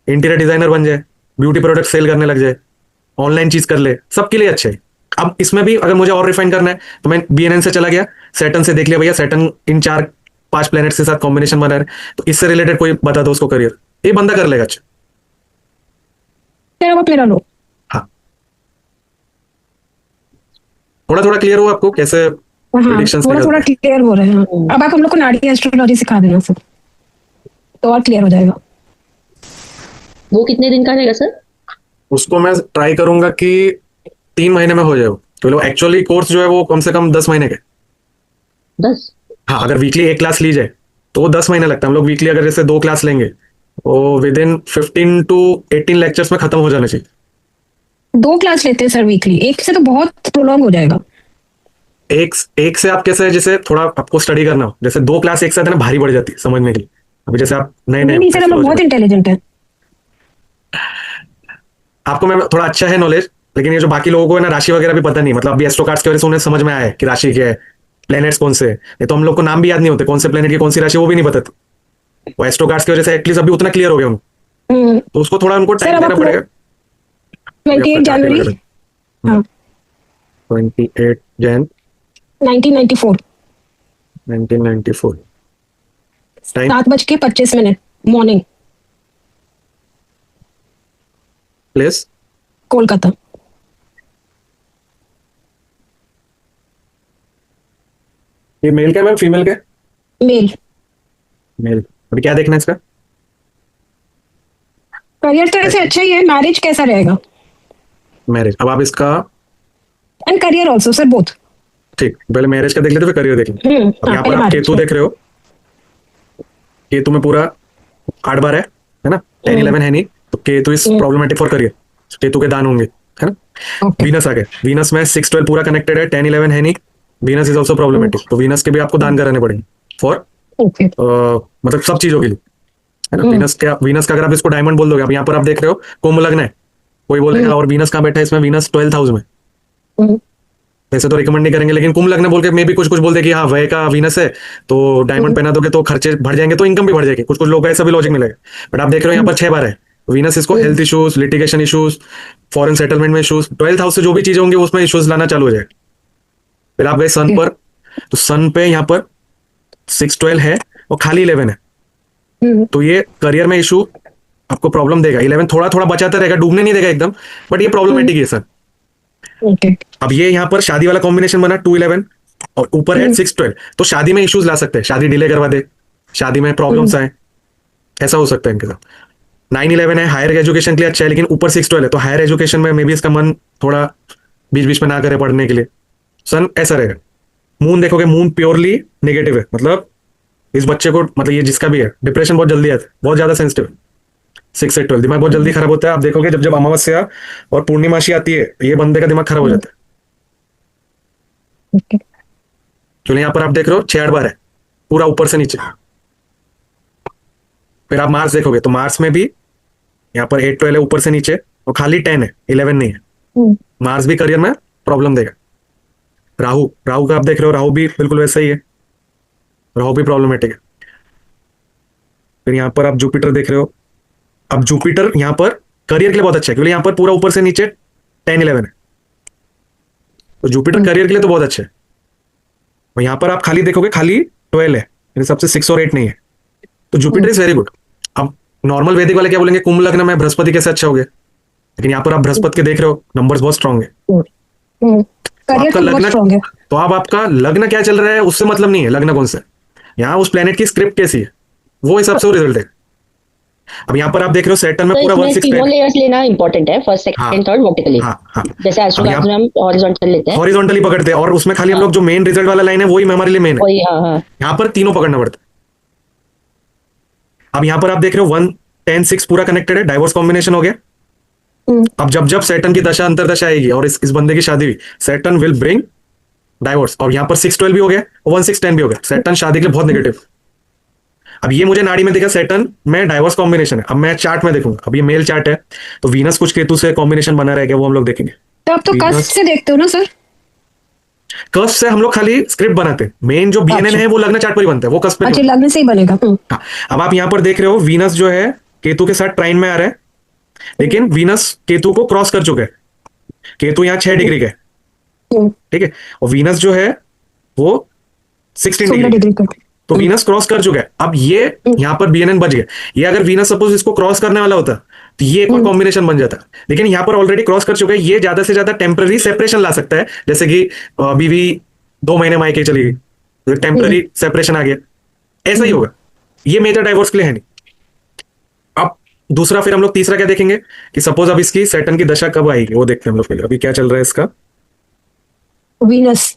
इंटीरियर डिजाइनर बन जाए, ब्यूटी प्रोडक्ट सेल करने लग जाए, ऑनलाइन चीज कर ले, सबके लिए अच्छे है। अब इसमें भी अगर मुझे और रिफाइन करना है तो मैं बीएनएन से चला गया, सैटर्न से देख लिया भैया सैटर्न इन 4-5 प्लैनेट्स के साथ कॉम्बिनेशन बना है, तो इससे रिलेटेड कोई बता दो उसको करियर, ये बंदा कर लेगा अच्छा। तेरा वो मेरा लो। हाँ, थोड़ा थोड़ा क्लियर हो आपको कैसे हाँ प्रेडिक्शंस थोड़ा थोड़ा क्लियर हो रहे हैं। अब आप हम लोग को नाड़ी एस्ट्रोलॉजी सिखा देना सर, तो और क्लियर हो जाएगा। वो कितने दिन का रहेगा सर? उसको मैं ट्राई करूंगा कि 3 महीने में हो जाए वो। तो एक्चुअली कोर्स जो है वो कम से कम 10 महीने के। 10? हाँ, अगर वीकली एक क्लास ली जाए तो वो 10 महीने लगता है। हम लोग वीकली अगर जैसे 2 क्लास लेंगे वो विद इन 15 to 18 लेक्चर्स में खत्म हो जाना चाहिए। 2 क्लास लेते हैं सर वीकली, एक से तो बहुत प्रोलॉन्ग हो जाएगा। एक से आप कैसे, जैसे थोड़ा आपको स्टडी करना हो, जैसे 2 क्लास एक साथ है ना भारी पड़ जाती है समझने के लिए। अभी जैसे आप नए नहीं सर, हम लोग बहुत इंटेलिजेंट है। आपको मैं थोड़ा अच्छा है नॉलेज, लेकिन ये जो बाकी लोगों को है ना राशि वगैरह भी पता नहीं, मतलब अभी एस्ट्रो कार्ड्स की वजह से उन्हें समझ में आया है कि राशि क्या है, प्लैनेट्स कौन से, ये तो हम लोग को नाम भी याद नहीं होते, कौन से प्लैनेट की कौन सी राशि वो भी नहीं पता था। वो एस्ट्रो कार्ड्स की वजह से एटलीस्ट अभी उतना क्लियर हो गया उनको, तो उसको थोड़ा उनको टाइम देना पड़ेगा। 28 जनवरी 28 Jain 1994 1994 time 7:25 morning, place Kolkata. ये मेल का मैम फीमेल का? मेल। मेल। अभी क्या देखना है इसका? करियर तो ऐसे अच्छा ही है, मैरिज कैसा रहेगा? मैरिज। अब आप इसका and career also sir, both. ठीक, पहले मैरिज का देख लेते फिर करियर देख लेते। अब यहाँ पर पहले आप marriage केतु का। देख रहे हो, केतु में पूरा 8 बार है ना, 10 11 है नहीं, तो Ketu is problematic for career, Ketu के दान होंगे, है ना। ओके वीनस आ गए, वीनस में 6 12 पूरा कनेक्टेड है, 10 11 है नहीं, वीनस इज ऑल्सो प्रॉब्लमेटिक, तो वीनस के भी आपको दान कराने पड़ेंगे फॉर ओके मतलब सब चीजों के लिए, है ना। वीनस का अगर आप इसको डायमंड बोल दोगे, अब यहाँ पर आप देख रहे हो कुंभ लग्न है, कोई बोलेगा और वीनस कहाँ बैठा है इसमें, वीनस 12th हाउस में, वैसे तो रिकमेंड नहीं करेंगे, लेकिन कुंभ लग्न बोल के मे भी कुछ कुछ बोल दे कि हाँ वह का वीनस है तो डायमंड पहना दोगे तो खर्चे बढ़ जाएंगे, तो इनकम भी बढ़ जाएगी, कुछ कुछ लोग का ऐसा भी लॉजिक मिलेगा। बट आप देख रहे हो यहाँ पर 6 बार है, वीनस इसको health issues, litigation issues, foreign settlement में इश्यूज, 12th हाउस से जो भी चीजें होंगी उसमें इश्यूज लाना चालू हो जाएगा। फिर आप गए सन पर, तो सन पे यहाँ पर 6 12 है और खाली 11 है, तो ये करियर में इशू आपको प्रॉब्लम देगा। 11 थोड़ा थोड़ा बचाता रहेगा, डूबने नहीं देगा एकदम, बट ये प्रॉब्लमेटिक है सर। ओके अब ये यहाँ पर शादी वाला कॉम्बिनेशन बना 2 11 और ऊपर है 6 12, तो शादी में इश्यूज ला सकते हैं, शादी डिले करवा दे, शादी में प्रॉब्लम्स आए, ऐसा हो सकता है इनके साथ। 9 11 है, हायर एजुकेशन के लिए अच्छा है, लेकिन ऊपर 6 12 है, तो हायर एजुकेशन में मे भी इसका मन थोड़ा बीच बीच में ना करे पढ़ने के लिए। सन ऐसा रहेगा। मून देखोगे, मून प्योरली नेगेटिव है, मतलब इस बच्चे को, मतलब ये जिसका भी है, डिप्रेशन बहुत जल्दी आता है, बहुत ज्यादा सेंसिटिव है। 6 से 12 दिमाग बहुत जल्दी खराब होता है। आप देखोगे जब जब अमावस्या और पूर्णिमाशी आती है, ये बंदे का दिमाग खराब हो जाता है। ओके तो यहाँ पर आप देख रहे हो 6 8 बार है, पूरा ऊपर से नीचे। फिर आप मार्स देखोगे तो मार्स में भी यहाँ पर 8 12 है ऊपर से नीचे, और खाली 10 है, 11 नहीं है। मार्स भी करियर में प्रॉब्लम देगा। राहु, राहु का आप देख रहे हो, राहु भी बिल्कुल वैसा ही है, राहु भी प्रॉब्लमेटिक है। फिर यहाँ पर आप जुपिटर देख रहे हो, अब जुपिटर यहाँ पर करियर के लिए बहुत अच्छा है, क्योंकि यहाँ पर पूरा ऊपर से नीचे 10 11 है, तो जुपिटर करियर के लिए तो बहुत अच्छा है। और यहाँ पर आप खाली देखोगे, खाली 12 है, मेरे हिसाब से 6 और 8 नहीं है, तो जुपिटर इज वेरी गुड। अब नॉर्मल वैदिक वाले क्या बोलेंगे, कुंभ लग्न में बृहस्पति कैसे अच्छा हो गया, लेकिन यहाँ पर आप बृहस्पति के देख रहे हो, नंबर्स बहुत स्ट्रांग है। करियर आपका तो बहुत लग्न, स्ट्रांग है। तो अब आपका लग्न क्या चल रहा है उससे मतलब नहीं है, लग्न कौन सा है, यहाँ उस प्लेनेट की स्क्रिप्ट कैसी है वो हिसाब से वो रिजल्ट है। अब यहाँ पर आप देख रहे हो सैटर्न में तो पूरा इसमें 1 6 तीनों 10 लेयर्स लेना इंपॉर्टेंट है, फर्स्ट हाँ सेकंड थर्ड वर्टिकली, हाँ हाँ। जैसे अब यहाँ एस्ट्रोलॉजी में हम हॉरिजॉन्टल लेते हैं, हॉरिजॉन्टली पकड़ते हैं, और उसमें खाली हम लोग जो मेन रिजल्ट वाला लाइन है वही हमारे लिए मेन है। वही हाँ हाँ यहाँ पर तीनों पकड़ना पड़ता है। अब यहाँ पर आप देख रहे हो 1 10 6 पूरा कनेक्टेड है, डाइवोर्स कॉम्बिनेशन हो गया। अब जब जब सैटर्न की दशा अंतरदशा आएगी और इस बंदे की शादी हुई, सैटर्न विल ब्रिंग डाइवोर्स। और यहाँ पर 6 12 भी हो गया और 1 6 10 भी हो गया, सैटर्न शादी के लिए बहुत नेगेटिव। अब ये मुझे नाड़ी में दिखा सैटर्न में डाइवोर्स कॉम्बिनेशन है। अब मैं चार्ट में देखूंगा, अब ये मेल चार्ट है, तो वीनस कुछ केतु से कॉम्बिनेशन बना रहेगा, वो हम लोग देखेंगे। तो आप तो Venus- कस्ट से देखते हो ना सर? कस्ट से हम लोग खाली स्क्रिप्ट बनाते हैं, मेन जो बीएनएन अच्छा। है वो लग्न चार्ट पर ही बनता है, वो कस्ट पे अच्छा नहीं लग्न से ही बनेगा। हाँ। अब आप यहाँ पर देख रहे हो वीनस जो है केतु के साथ ट्राइन में आ रहा है, लेकिन वीनस केतु को क्रॉस कर चुका है। केतु यहाँ 6 डिग्री का है, ठीक है, और वीनस जो है वो 16 16 डिग्री, डिग्री का। तो वीनस क्रॉस कर चुका है। अब ये यहाँ पर बीएनएन बच गया, ये अगर वीनस सपोज इसको क्रॉस करने वाला होता तो ये एक और कॉम्बिनेशन बन जाता, लेकिन यहाँ पर ऑलरेडी क्रॉस कर चुका है। ये ज्यादा से ज्यादा टेम्पररी सेपरेशन ला सकता है, जैसे कि बीवी 2 महीने मायके चली गई, तो टेम्पररी सेपरेशन आ गया, ऐसा ही होगा। ये मेजर डाइवोर्स के लिए है नहीं। अब दूसरा, फिर हम लोग तीसरा क्या देखेंगे कि सपोज अब इसकी सैटर्न की दशा कब आएगी, वो देखते हैं हम लोग पहले। अभी क्या चल रहा है इसका, वीनस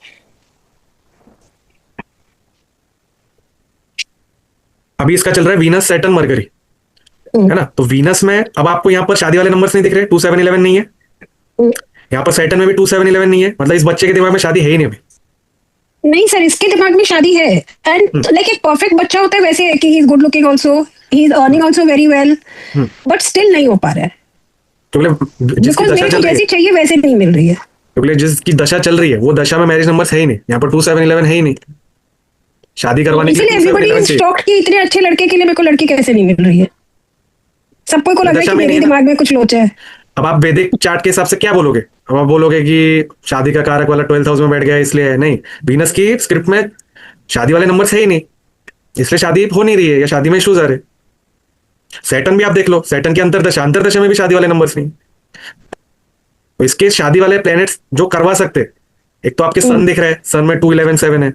अभी इसका चल रहा है वीनस सैटर्न मरकरी, है ना। तो वीनस में अब आपको यहाँ पर शादी वाले नंबर्स नहीं दिख रहे, 2 7 11 नहीं है, यहाँ पर सैटर्न में भी 2 7 11 नहीं है, मतलब इस बच्चे के दिमाग में शादी है ही नहीं अभी। नहीं सर, इसके दिमाग में शादी है, एंड लाइक एक परफेक्ट बच्चा होता है वैसे है कि he is good looking also, he is earning also very well, but still नहीं हो पा रहा है, क्योंकि जिसकी बिकॉज दशा मेरे चल को रही है, जैसी चाहिए वैसे नहीं मिल रही है। क्योंकि जिसकी दशा चल रही है वो दशा में मैरिज नंबर्स है ही नहीं, यहाँ पर 2 7 11 है ही नहीं, शादी करवाने के इसीलिए लिए 2 7 एवरीबडी 11 इज चाहिए। शॉक्ड कि इतने अच्छे लड़के के लिए मेरे को लड़की कैसे नहीं मिल रही है। सबको को लग रहा है दशा कि में मेरे नहीं है दिमाग में कुछ लोचा है। अब आप वैदिक चार्ट के हिसाब से क्या बोलोगे, अब आप बोलोगे कि शादी का कारक वाला 12th हाउस में बैठ गया इसलिए है, नहीं, वीनस की स्क्रिप्ट में शादी वाले नंबर्स है ही नहीं, इसलिए शादी हो नहीं रही है या शादी में इश्यूज आ रहे। सैटर्न भी आप देख लो, सैटर्न की अंतरदशा, अंतरदशा में भी शादी वाले नंबर्स नहीं, तो इसके शादी वाले प्लैनेट्स जो करवा सकते, एक तो आपके सन दिख रहा है, सन में 2 11 7 है,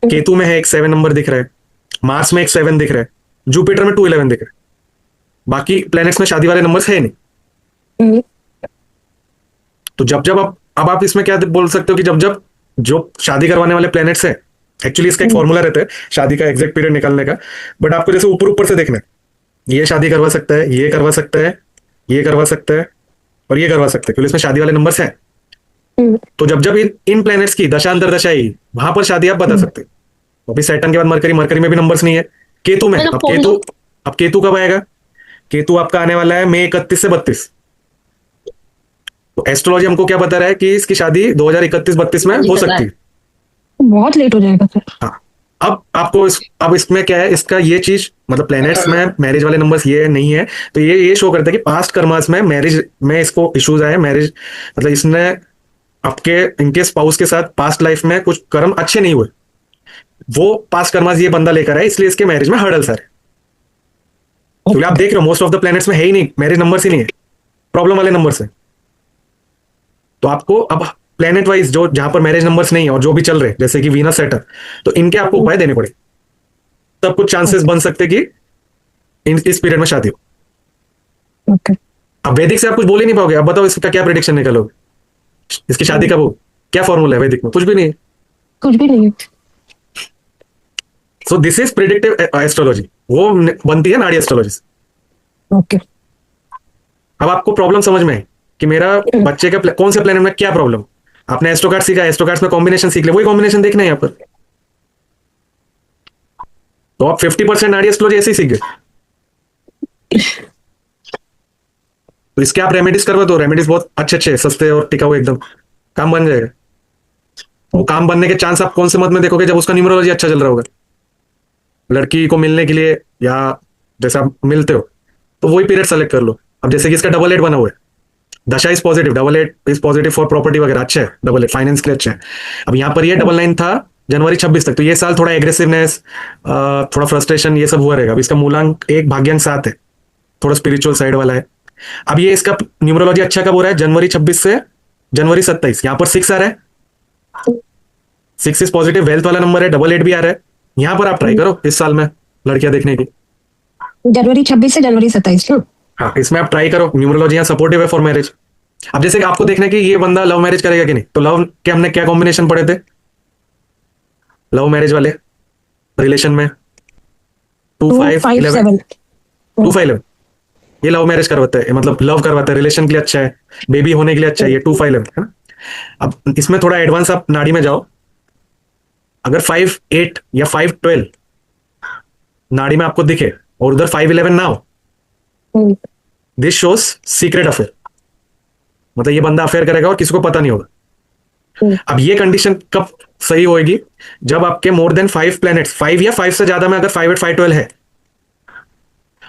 केतु में है एक 7 नंबर दिख रहा है, मार्स में एक 7 दिख रहा है, जुपिटर में 2 11 दिख रहा है, बाकी प्लैनेट्स में शादी वाले नंबर्स है नहीं। तो जब जब अब आप इसमें क्या बोल सकते हो कि जब जब जो शादी करवाने वाले प्लैनेट्स है, एक्चुअली इसका एक फॉर्मूला रहता है शादी का एग्जैक्ट पीरियड निकालने का, बट आपको जैसे ऊपर ऊपर से देखना है, ये शादी करवा सकता है, ये करवा सकता है, ये करवा सकता है, और ये करवा सकता है, क्योंकि इसमें शादी वाले नंबर्स हैं। तो जब जब इन प्लैनेट्स की दशा अंतर्दशा आई, वहां पर शादी आप बता सकते हो। अभी सैटर्न के बाद मरकरी, मरकरी में भी नंबर्स नहीं है। केतु में, अब केतु कब आएगा? केतु आपका आने वाला है मई 31 से 32। तो एस्ट्रोलॉजी हमको क्या बता रहा है कि इसकी शादी 2031-32 में हो सकती है। बहुत लेट हो जाएगा फिर। हाँ, अब आपको अब इसमें क्या है, इसका ये चीज मतलब प्लैनेट्स में मैरिज वाले नंबर्स ये नहीं है, तो ये शो करता है कि पास्ट कर्मास में मैरिज में इसको इश्यूज आए। मैरिज मतलब इसने आपके इनके स्पाउस के साथ पास्ट लाइफ में कुछ कर्म अच्छे नहीं हुए, वो पास्ट कर्मास ये बंदा लेकर आए, इसलिए इसके मैरिज में हर्डल्स आ रहे। क्योंकि आप देख रहे हो मोस्ट ऑफ द प्लैनेट्स में है ही नहीं, मैरिज नंबर्स ही नहीं है, प्रॉब्लम वाले नंबर्स है। तो आपको अब प्लेनेट वाइज जो जहां पर मैरिज नंबर्स नहीं है और जो भी चल रहे जैसे कि वीनस सैटर्न, तो इनके आपको उपाय देने पड़े, तब कुछ चांसेस बन सकते कि इस पीरियड में शादी हो। अब वैदिक से आप कुछ बोल ही नहीं पाओगे। अब बताओ इसका क्या प्रेडिक्शन निकालोगे, इसकी शादी कब हो? क्या फॉर्मूला है वैदिक में? कुछ भी नहीं है, कुछ भी नहीं है। So this is predictive astrology, वो बनती है नाड़ी एस्ट्रोलॉजी से। ओके, अब आपको प्रॉब्लम समझ में है कि मेरा बच्चे का कौन से प्लेनेट में क्या प्रॉब्लम। आपने एस्ट्रोकार्ड सीखा, एस्ट्रोकार्ड्स में कॉम्बिनेशन सीख ले, वही कॉम्बिनेशन देखना है यहाँ पर। तो आप 50% नाड़ी एस्ट्रोलॉजी ऐसे ही सीख गए। तो इसके आप रेमेडीज करवा दो, रेमेडीज बहुत अच्छे अच्छे सस्ते और टिकाऊ, एकदम काम बन जाएगा। वो काम बनने के चांस आप कौन से मत में देखोगे? जब उसका न्यूमरोलॉजी अच्छा चल रहा होगा। लड़की को मिलने के लिए या जैसे आप मिलते हो तो वही पीरियड सेलेक्ट कर लो। अब जैसे कि इसका 8 बना हुआ है, दशा is positive, 8 is positive for property वगैरह, अच्छा है 8 फाइनेंस के लिए अच्छा है। अब यहाँ पर ये 99 था जनवरी 26 तक, तो ये साल थोड़ा एग्रेसिवनेस, थोड़ा फ्रस्ट्रेशन, ये सब हुआ रहेगा। अब इसका मूलांक 1, भाग्यांक 7 है, थोड़ा स्पिरिचुअल साइड वाला है। अब ये इसका न्यूमरोलॉजी अच्छा कब हो रहा है? जनवरी 26 से जनवरी 27। यहाँ पर 6 आ रहा है, 6 इज पॉजिटिव, वेल्थ वाला नंबर है, 8 भी आ रहा है। यहाँ पर आप ट्राई करो इस साल में लड़कियां देखने की, जनवरी 26 से जनवरी 27। हाँ इसमें आप ट्राई करो, न्यूमरोलॉजी यहाँ सपोर्टिव है फॉर मैरिज। अब जैसे कि आपको देखना है कि ये बंदा लव मैरिज करेगा कि नहीं, तो लव के हमने क्या कॉम्बिनेशन पढ़े थे लव मैरिज वाले रिलेशन में? 2, 5, 11, 2, 5, 11 ये लव मैरिज करवाता है, मतलब लव करवाता है, रिलेशन के लिए अच्छा है, बेबी होने के लिए अच्छा है ये 2, 5, 11 है ना। अब इसमें थोड़ा एडवांस आप नाड़ी में जाओ, अगर 5, 8 या 5, 12 नाड़ी में आपको दिखे और उधर 5, 11 ना हो, दिस शोज सीक्रेट अफेयर, मतलब ये बंदा अफेयर करेगा और किसी को पता नहीं होगा। अब ये कंडीशन कब सही होएगी? जब आपके मोर देन 5 प्लैनेट्स, 5 या 5 से ज्यादा में अगर 5, 8, 5, 12 है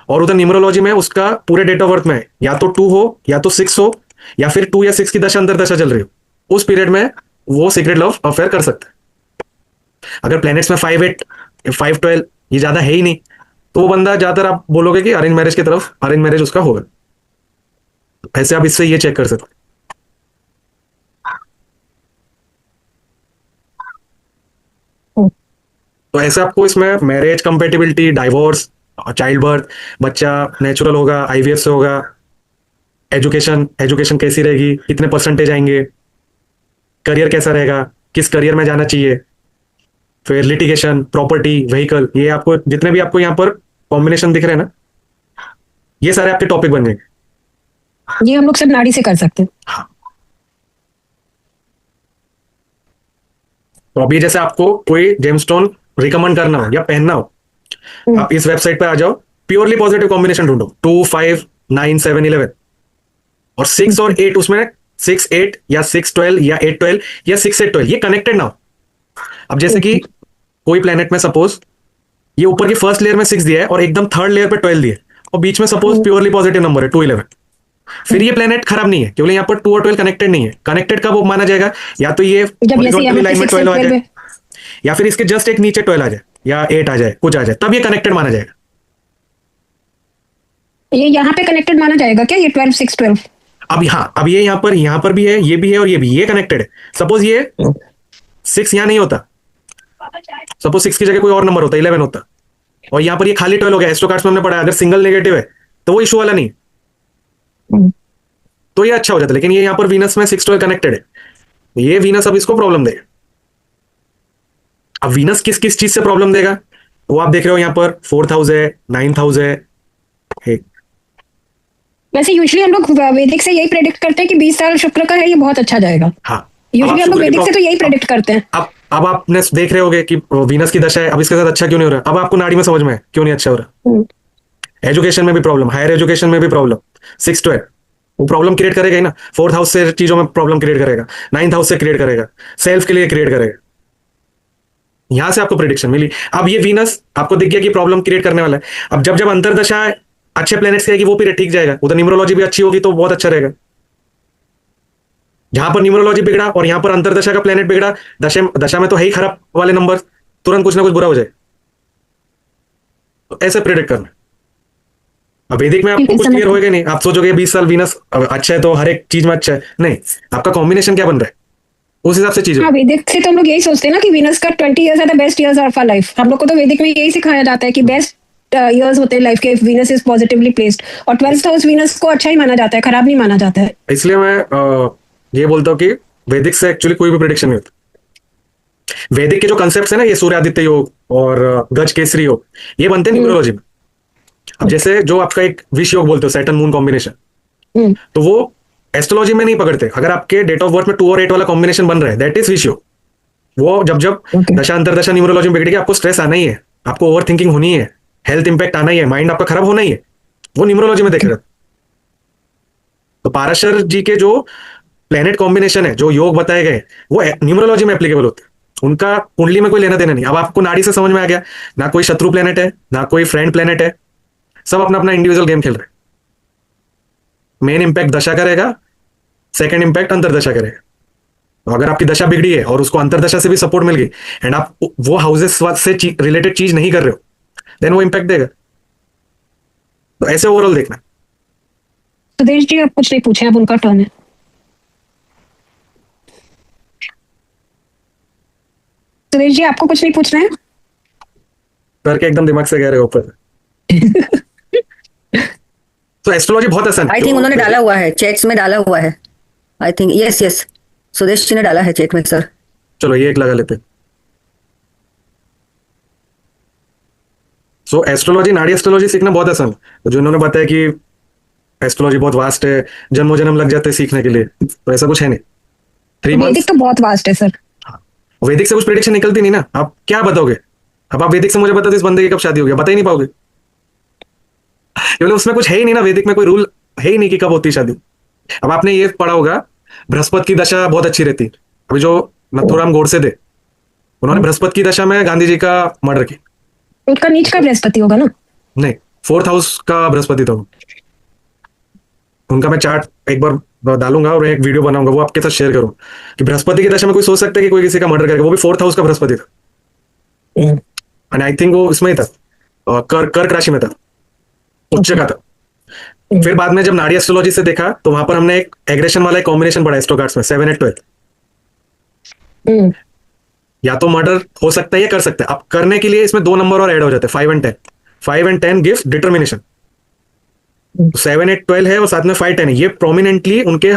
और उधर न्यूमरोलॉजी में उसका पूरे डेट ऑफ बर्थ में या तो 2 हो या तो 6 हो या फिर 2 या 6 की दशा अंतर दशा चल रही हो, उस पीरियड में वो सीक्रेट लव अफेयर कर सकता है। अगर प्लैनेट्स में 5, 8, 5, 12 ये ज्यादा है ही नहीं, तो वो बंदा ज्यादातर आप बोलोगे कि अरेंज मैरिज की तरफ, अरेंज मैरिज उसका होगा। ऐसे आप इससे ये चेक कर सकते। तो ऐसे आपको इसमें marriage compatibility, divorce, child birth, बच्चा नेचुरल होगा, आईवीएफ से होगा, एजुकेशन कैसी रहेगी, कितने परसेंटेज आएंगे, करियर कैसा रहेगा, किस करियर में जाना चाहिए, फिर लिटिगेशन, प्रॉपर्टी, व्हीकल, ये आपको जितने भी आपको यहाँ पर कॉम्बिनेशन दिख रहे हैं ना, ये सारे आपके टॉपिक बन जाएंगे। ये हम लोग सब नाड़ी से कर सकते हैं। हाँ। तो अभी जैसे आपको कोई जेमस्टोन रिकमेंड करना हो या पहनना हो, आप इस वेबसाइट पे आ जाओ, प्योरली पॉजिटिव कॉम्बिनेशन ढूंढो, 2, 5, 9, 7, 11 और 6 और 8, उसमें 6, 8 या 6, 12 या 8, 12 या 6, 8, 12 ये कनेक्टेड ना हो। अब जैसे कि कोई प्लेनेट में सपोज ये ऊपर की फर्स्ट लेयर में 6 दिया है और एकदम थर्ड लेयर पे 12 दिया है, और बीच में सपोज प्योरली पॉजिटिव नंबर है 2, 11, फिर ये प्लेनेट खराब नहीं है, क्योंकि यहाँ पर 2 और 12 कनेक्टेड नहीं है। कनेक्टेड कब माना जाएगा? या तो ये लाइन में 12 आ जाए, या फिर इसके जस्ट एक नीचे 12 आ जाए या 8 आ जाए, कुछ आ जाए, तब ये कनेक्टेड माना जाएगा। ये यहाँ पे कनेक्टेड माना जाएगा क्या, ये 12, 6, 12? अब हाँ, अब ये यहाँ पर भी है, ये भी है और ये भी, ये कनेक्टेड है। सपोज ये 6 यहाँ नहीं होता, सपोज 6 की जगह कोई और नंबर होता, 11 होता, और यहाँ पर ये खाली 12 हो गया। एस्ट्रोकार्ड्स में हमने पढ़ा अगर सिंगल नेगेटिव है तो वो इशू वाला नहीं, तो ये अच्छा हो जाता। लेकिन ये यहाँ पर वीनस में 6, 12 कनेक्टेड है, ये वीनस अब इसको प्रॉब्लम देगा। अब वीनस किस किस चीज से प्रॉब्लम देगा वो आप देख रहे हो, यहाँ पर 4th हाउस है, 9th हाउस है, वैसे यूजुअली हम लोग वैदिक से यही प्रेडिक्ट करते हैं कि 20 साल शुक्र का है, ये बहुत अच्छा जाएगा। हाँ, यूजुअली हम लोग वैदिक से तो यही प्रेडिक्ट करते हैं। अब आपने देख रहे होगे कि वीनस की दशा है, अब इसके साथ अच्छा क्यों नहीं हो रहा, अब आपको नाड़ी में समझ में है क्यों नहीं अच्छा हो रहा। एजुकेशन में भी प्रॉब्लम, हायर एजुकेशन में भी प्रॉब्लम, 6-12 वो प्रॉब्लम क्रिएट करेगा ही ना। 4th हाउस से चीजों में प्रॉब्लम क्रिएट करेगा, 9th हाउस से क्रिएट करेगा, सेल्फ के लिए क्रिएट करेगा। यहां से आपको प्रिडिक्शन मिली। अब ये वीनस आपको दिख गया कि प्रॉब्लम क्रिएट करने वाला है। अब जब जब अंतरदशा अच्छे प्लैनेट्स की आएगी वो पीरियड ठीक जाएगा, उधर न्यूमरोलॉजी भी अच्छी होगी तो बहुत अच्छा रहेगा। जहां पर न्यूमरोलॉजी बिगड़ा और यहां पर अंतरदशा का प्लैनेट बिगड़ा, दशा में तो है ही खराब वाले नंबर, तुरंत कुछ ना कुछ बुरा हो जाए। तो ऐसे प्रिडिक्ट करना। अब वैदिक में आपको कुछ क्लियर होएगा नहीं, आप सोचोगे 20 साल वीनस अच्छा है तो हर एक चीज में अच्छा है, नहीं, आपका कॉम्बिनेशन क्या बन रहा है उस हिसाब से चीजें। हाँ, वैदिक से तो हम लोग यही सोचते हैं ना कि वीनस का 20 इयर्स है the best years of our life. हम लोग को तो वैदिक में यही सिखाया जाता है कि बेस्ट इयर्स होते हैं लाइफ के, वीनस इज पॉजिटिवली प्लेस्ड, और 12th हाउस वीनस को अच्छा ही माना जाता है, खराब नहीं माना जाता है। इसलिए मैं ये बोलता हूँ कि वैदिक से एक्चुअली कोई भी प्रिडिक्शन नहीं होता। वैदिक के जो कंसेप्ट है ना, ये सूर्य आदित्य योग और गज केसरी योग, ये बनते हैं न्यूमरोलॉजी में। अब जैसे जो आपका एक विष योग बोलते हो, सैटर्न मून कॉम्बिनेशन, तो वो एस्ट्रोलॉजी में नहीं पकड़ते। अगर आपके डेट ऑफ बर्थ में 2 और 8 वाला कॉम्बिनेशन बन रहा है, दैट इज विष योग। वो जब जब दशा अंतरदशा न्यूमरोलॉजी में बिगड़ेगी, आपको स्ट्रेस आना ही है, आपको ओवर थिंकिंग होनी है, हेल्थ इंपैक्ट आना ही है, माइंड आपका खराब होना ही है, वो न्यूमरोलॉजी में देख रहे। तो पाराशर जी के जो प्लेनेट कॉम्बिनेशन है, जो योग बताए गए, वो न्यूमरोलॉजी में एप्लीकेबल होते हैं। उनका कुंडली में कोई लेना देना नहीं। अब आपको नाड़ी से समझ में आ गया, ना कोई शत्रु प्लेनेट है, ना कोई फ्रेंड प्लेनेट है, सब अपना अपना इंडिविजुअल गेम खेल रहे हैं। मेन इंपैक्ट दशा करेगा, सेकंड इंपैक्ट अंतरदशा करेगा। तो अगर आपकी दशा बिगड़ी है और उसको अंतरदशा से भी सपोर्ट मिल गई एंड आप वो हाउसेस से रिलेटेड चीज नहीं कर रहे हो, देन वो इंपैक्ट देगा। तो ऐसे ओवरऑल देखना। सुदेश जी, आप कुछ नहीं पूछे, अब उनका टर्न है। सुदेश जी, आपको कुछ नहीं पूछना है? करके एकदम दिमाग से कह रहे हो ऊपर। तो एस्ट्रोलॉजी बहुत आसान। आई थिंक उन्होंने डाला हुआ है, चैट्स में डाला हुआ है। I think yes yes, Sudesh ji ने डाला है चैट में सर। चलो ये एक लगा लेते। सो एस्ट्रोलॉजी, नाड़ी एस्ट्रोलॉजी सीखना बहुत आसान है। तो जो इन्होंने बताया कि एस्ट्रोलॉजी बहुत वास्ट है, जन्मों जन्म लग जाते हैं सीखने के लिए, तो ऐसा कुछ है नहीं। 3 वैदिक मंथ्स। तो बहुत वास्ट है सर। वैदिक से कुछ प्रेडिक्शन निकलती नहीं ना, आप क्या बताओगे। अब आप वैदिक से मुझे बता दो इस बंदे की कब शादी होगी, बता ही नहीं पाओगे, क्योंकि उसमें कुछ है ही नहीं ना। वैदिक में कोई रूल है ही नहीं कि कब होती शादी। अब आपने ये पढ़ा होगा, बृहस्पति की दशा बहुत अच्छी रहती। अभी जो नथुराम गोडसे थे, उन्होंने बृहस्पति की दशा में गांधी जी का मर्डर किया। उनका नीच का बृहस्पति होगा ना? नहीं, 4th हाउस का बृहस्पति था उनका। मैं चार्ट एक बार डालूंगा और एक वीडियो बनाऊंगा, वो आपके साथ शेयर करूं कि बृहस्पति की दशा में कोई सोच सकता है कि कोई किसी का मर्डर करेगा, वो भी 4th हाउस का बृहस्पति था। एंड आई थिंक वो इसमें ही था, कर्क राशि में था, उच्च का था। फिर बाद में जब नाड़ी एस्ट्रोलॉजी से देखा तो वहां पर हमने एक एग्रेशन वाला एक कॉम्बिनेशन पढ़ा एस्ट्रो कार्ड्स में, 7 8 12। या तो मर्डर हो सकता है या कर सकता है। अब करने के लिए इसमें 2 नंबर और ऐड हो जाते हैं, 5 and 10। 5 and 10 gives determination. 7 8 12 है और साथ में 5 10 है, ये प्रोमिनेंटली उनके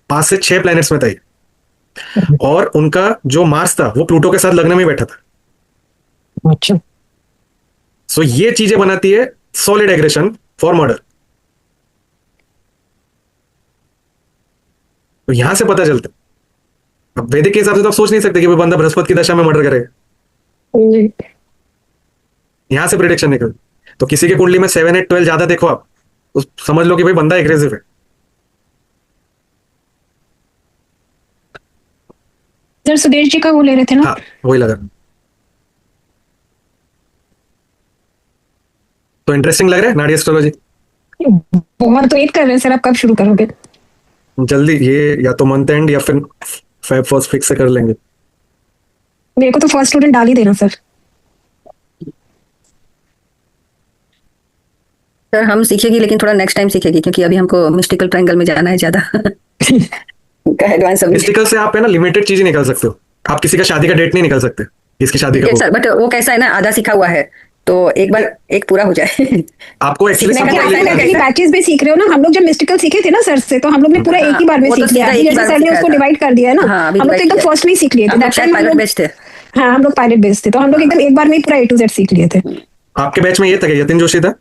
5 से 6 प्लैनेट्स में था ये। और उनका जो मार्स था वो प्लूटो के साथ लगने में ही बैठा था। अच्छा। सो ये चीजें बनाती है सॉलिड एग्रेशन फॉर मर्डर। तो यहां से पता चलता है। अब वैदिक के हिसाब से तो आप सोच नहीं सकते कि वो बंदा बृहस्पति की दशा में मर्डर करेगा। यहां से प्रिडिक्शन निकल। तो किसी की कुंडली में 7 8 12 ज्यादा देखो आप, तो समझ लो कि भाई बंदा एग्रेसिव है। सर सुदेश जी का वो ले रहे थे ना? हाँ, वही लगा। तो इंटरेस्टिंग लग रहा है नाड़ी एस्ट्रोलॉजी? बहुत। तो 8 कर रहे हैं सर, आप कब शुरू करोगे? जल्दी, ये या तो मंथ एंड या फिर फेब फर्स्ट फिक्स से कर लेंगे। मेरे को तो फर्स्ट स्टूडेंट डाल ही देना सर। सर हम सीखेगी, लेकिन थोड़ा नेक्स्ट टाइम सीखेगी, क्योंकि अभी हमको मिस्टिकल ट्रायंगल में जाना है ज्यादा। एडवांस मिस्टिकल से आप है ना लिमिटेड चीजें निकाल सकते हो। आप किसी का शादी का डेट नहीं निकाल सकते, किसकी शादी का सर, बट वो कैसा है ना, आधा सीखा हुआ है, तो एक बार एक पूरा हो जाए। आपको एक्चुअली बैचेस में सीख रहे हो ना। हम लोग जब मिस्टिकल सीखे थे ना सर से, तो हम लोग ने पूरा एक ही बार में सीख लिया। जैसे सर ने उसको डिवाइड कर दिया है ना, हम लोग तो एकदम फर्स्ट में ही सीख लिए थे। पायलट बेच थे। हाँ, हम लोग पायलट बेच थे, तो हम लोग एकदम एक बार में पूरा A to Z सीख लिए थे। आपके बैच में ये था कि यतिन जोशी था?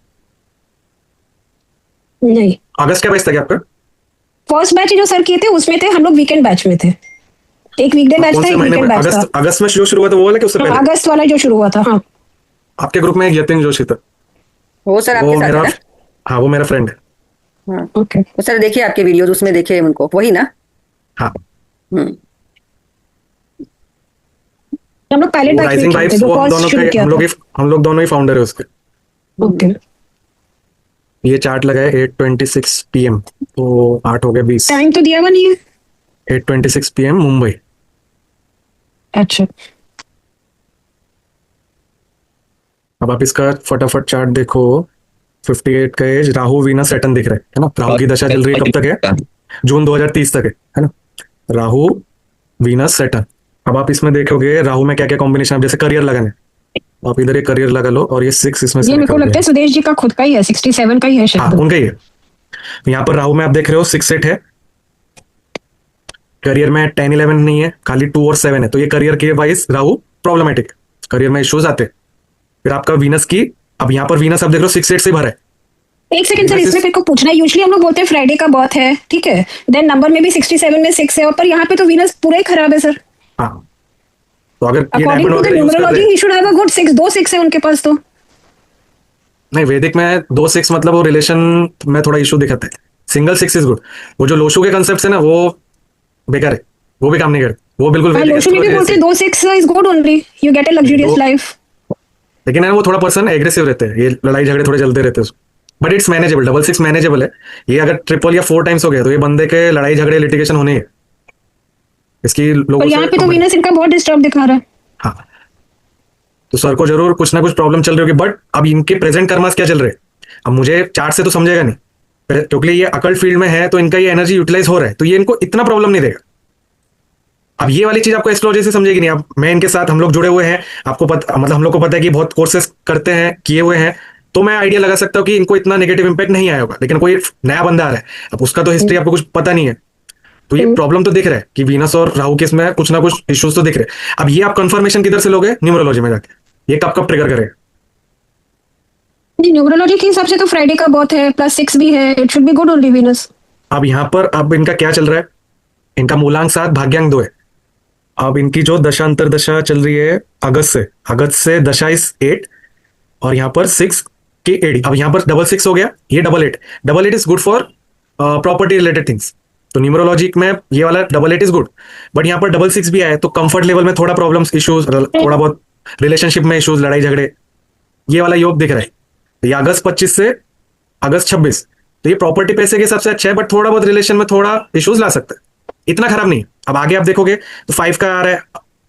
नहीं, अगस्त क्या बैच था क्या आपका? फर्स्ट बैच जो सर किए थे उसमें थे हम लोग, वीकेंड बैच में थे। एक वीकडे बैच कौन था, से एक महीने वीकेंड में? बैच था। अगस्त में जो शुरू हुआ था वो वाला कि उससे हाँ, पहले? अगस्त वाला जो शुरू हुआ था। हाँ, आपके ग्रुप में एक यतिन जोशी था, वो सर वो आपके साथ मेरा, है ना? हाँ वो मेरा फ्रेंड है। हाँ, ओके। तो सर देखिए आपके वीडियोस, उसमें देखे उनको, वही ना? हाँ, हम्म। हम लोग पायलट वो बैच में राइजिंग किए थे, वाइब्स, जो वो हम फर्स्ट दोनों शुरू के, किया था। हम लोग दोनों ही फाउंडर है उसके। ओके। ये चार्ट लगा है 8:26 PM, तो 8 हो गए 20। टाइम तो दिया हुआ नहीं है। 8:26 PM मुंबई। अच्छा, अब आप इसका फटाफट चार्ट देखो। 58 का एज, राहु वीनस सैटर्न दिख रहा है ना? राहु की दशा चल रही है, कब तक है? जून 2030 तक है ना? Rahu Venus Saturn. अब आप इसमें देखोगे राहु में क्या क्या कॉम्बिनेशन, जैसे करियर लगाने, आप इधर एक करियर लगा लो और ये 6 इसमें ये से मेरे को निकल लगता गया। है सुदेश जी का खुद का ही है, 67 का ही है हाँ शायद। उनका ही है। यहाँ पर राहु में आप देख रहे हो 6-8 है, करियर में 10-11 नहीं है, खाली 2 और 7 है, तो ये करियर के वाइज राहु प्रॉब्लमेटिक है, करियर में इश्यूज आते हैं। फिर आपका वीनस की, अब यहाँ पर वीनस आप देख रहे हो 6-8 से भरा है। एक सेकंड सर, Venus इसमें is- मेरे को पूछना है, यूजुअली हम लोग बोलते हैं फ्राइडे का बर्थ है, ठीक है, देन नंबर में भी 67 में 6 है, और पर यहाँ पे तो वीनस पूरा ही खराब है सर। हाँ, तो अगर ये अकॉर्डिंग डायमंड टू द वगैरह यूज कर रहे न्यूमरोलॉजी हैं, he should have a good 6, 2 6 है उनके पास तो। नहीं वैदिक में 2-6 मतलब वो रिलेशन में थोड़ा इशू दिखाता है, सिंगल 6 इज गुड। वो जो लोशु के कंसेप्ट है ना, वो बेकार है, वो भी काम नहीं करते, वो बिल्कुल हाँ, वैदिक लोशु में भी astrology बोलते जैसे। हैं 2 6 is good only, you get a luxurious दो- लाइफ। लेकिन है ना, वो थोड़ा पर्सन एग्रेसिव रहते हैं, ये लड़ाई झगड़े थोड़े चलते रहते हैं उसको, बट इट्स मैनेजेबल। 6 मैनेजेबल है। ये अगर ट्रिपल या 4 टाइम्स हो गया तो ये बंदे के लड़ाई झगड़े लिटिगेशन होने हैं इसकी लोगों पर यहाँ पे तो से। वीनस इनका बहुत डिस्टर्ब दिखा रहा है। हाँ, तो सर को जरूर कुछ ना कुछ प्रॉब्लम चल रही होगी, बट अब इनके प्रेजेंट कर्मास क्या चल रहे हैं, अब मुझे चार्ट से तो समझेगा नहीं, क्योंकि ये अकल्ट फील्ड में है, तो इनका ये एनर्जी यूटिलाइज हो रहा है, तो ये इनको इतना प्रॉब्लम नहीं देगा। अब ये वाली चीज आपको एस्ट्रोलॉजी से समझेगी नहीं। अब मैं इनके साथ, हम लोग जुड़े हुए हैं, आपको पता, मतलब हम लोग को पता है कि बहुत कोर्सेस करते हैं, किए हुए हैं, तो मैं आइडिया लगा सकता हूँ कि इनको इतना नेगेटिव इंपैक्ट नहीं आया होगा। लेकिन कोई नया बंदा आ रहा है, अब उसका तो हिस्ट्री आपको कुछ पता नहीं है, तो ये प्रॉब्लम तो दिख रहा है कि वीनस और राहु के इसमें कुछ ना कुछ इश्यूज तो दिख रहे हैं। अब ये आप कंफर्मेशन किधर से लोगे? न्यूमरोलॉजी में जाके, ये कब कब ट्रिगर करेगा? जी, न्यूमरोलॉजी के हिसाब से तो फ्राइडे का बर्थ है, प्लस 6 भी है, it should be good only Venus. अब यहाँ पर अब इनका क्या चल रहा है, इनका मूलांक 7 भाग्यांक 2 है। अब इनकी जो दशा अंतरदशा चल रही है अगस्त से दशा इस 8, और यहाँ पर 6 की एडी। अब यहाँ पर 6 हो गया, ये 8 is good for property related things, तो न्यूमरोलॉजी में ये वाला 8 इज गुड, बट यहाँ पर 6 भी आया, तो कंफर्ट लेवल में थोड़ा प्रॉब्लम्स, इश्यूज, थोड़ा बहुत रिलेशनशिप में इश्यूज, लड़ाई झगड़े, ये वाला योग दिख रहा है। तो ये अगस्त 25 से अगस्त 26, तो ये प्रॉपर्टी पैसे के हिसाब से अच्छा है, बट थोड़ा बहुत रिलेशन में थोड़ा इश्यूज ला सकता है, इतना खराब नहीं। अब आगे आप देखोगे तो 5 का आ रहा है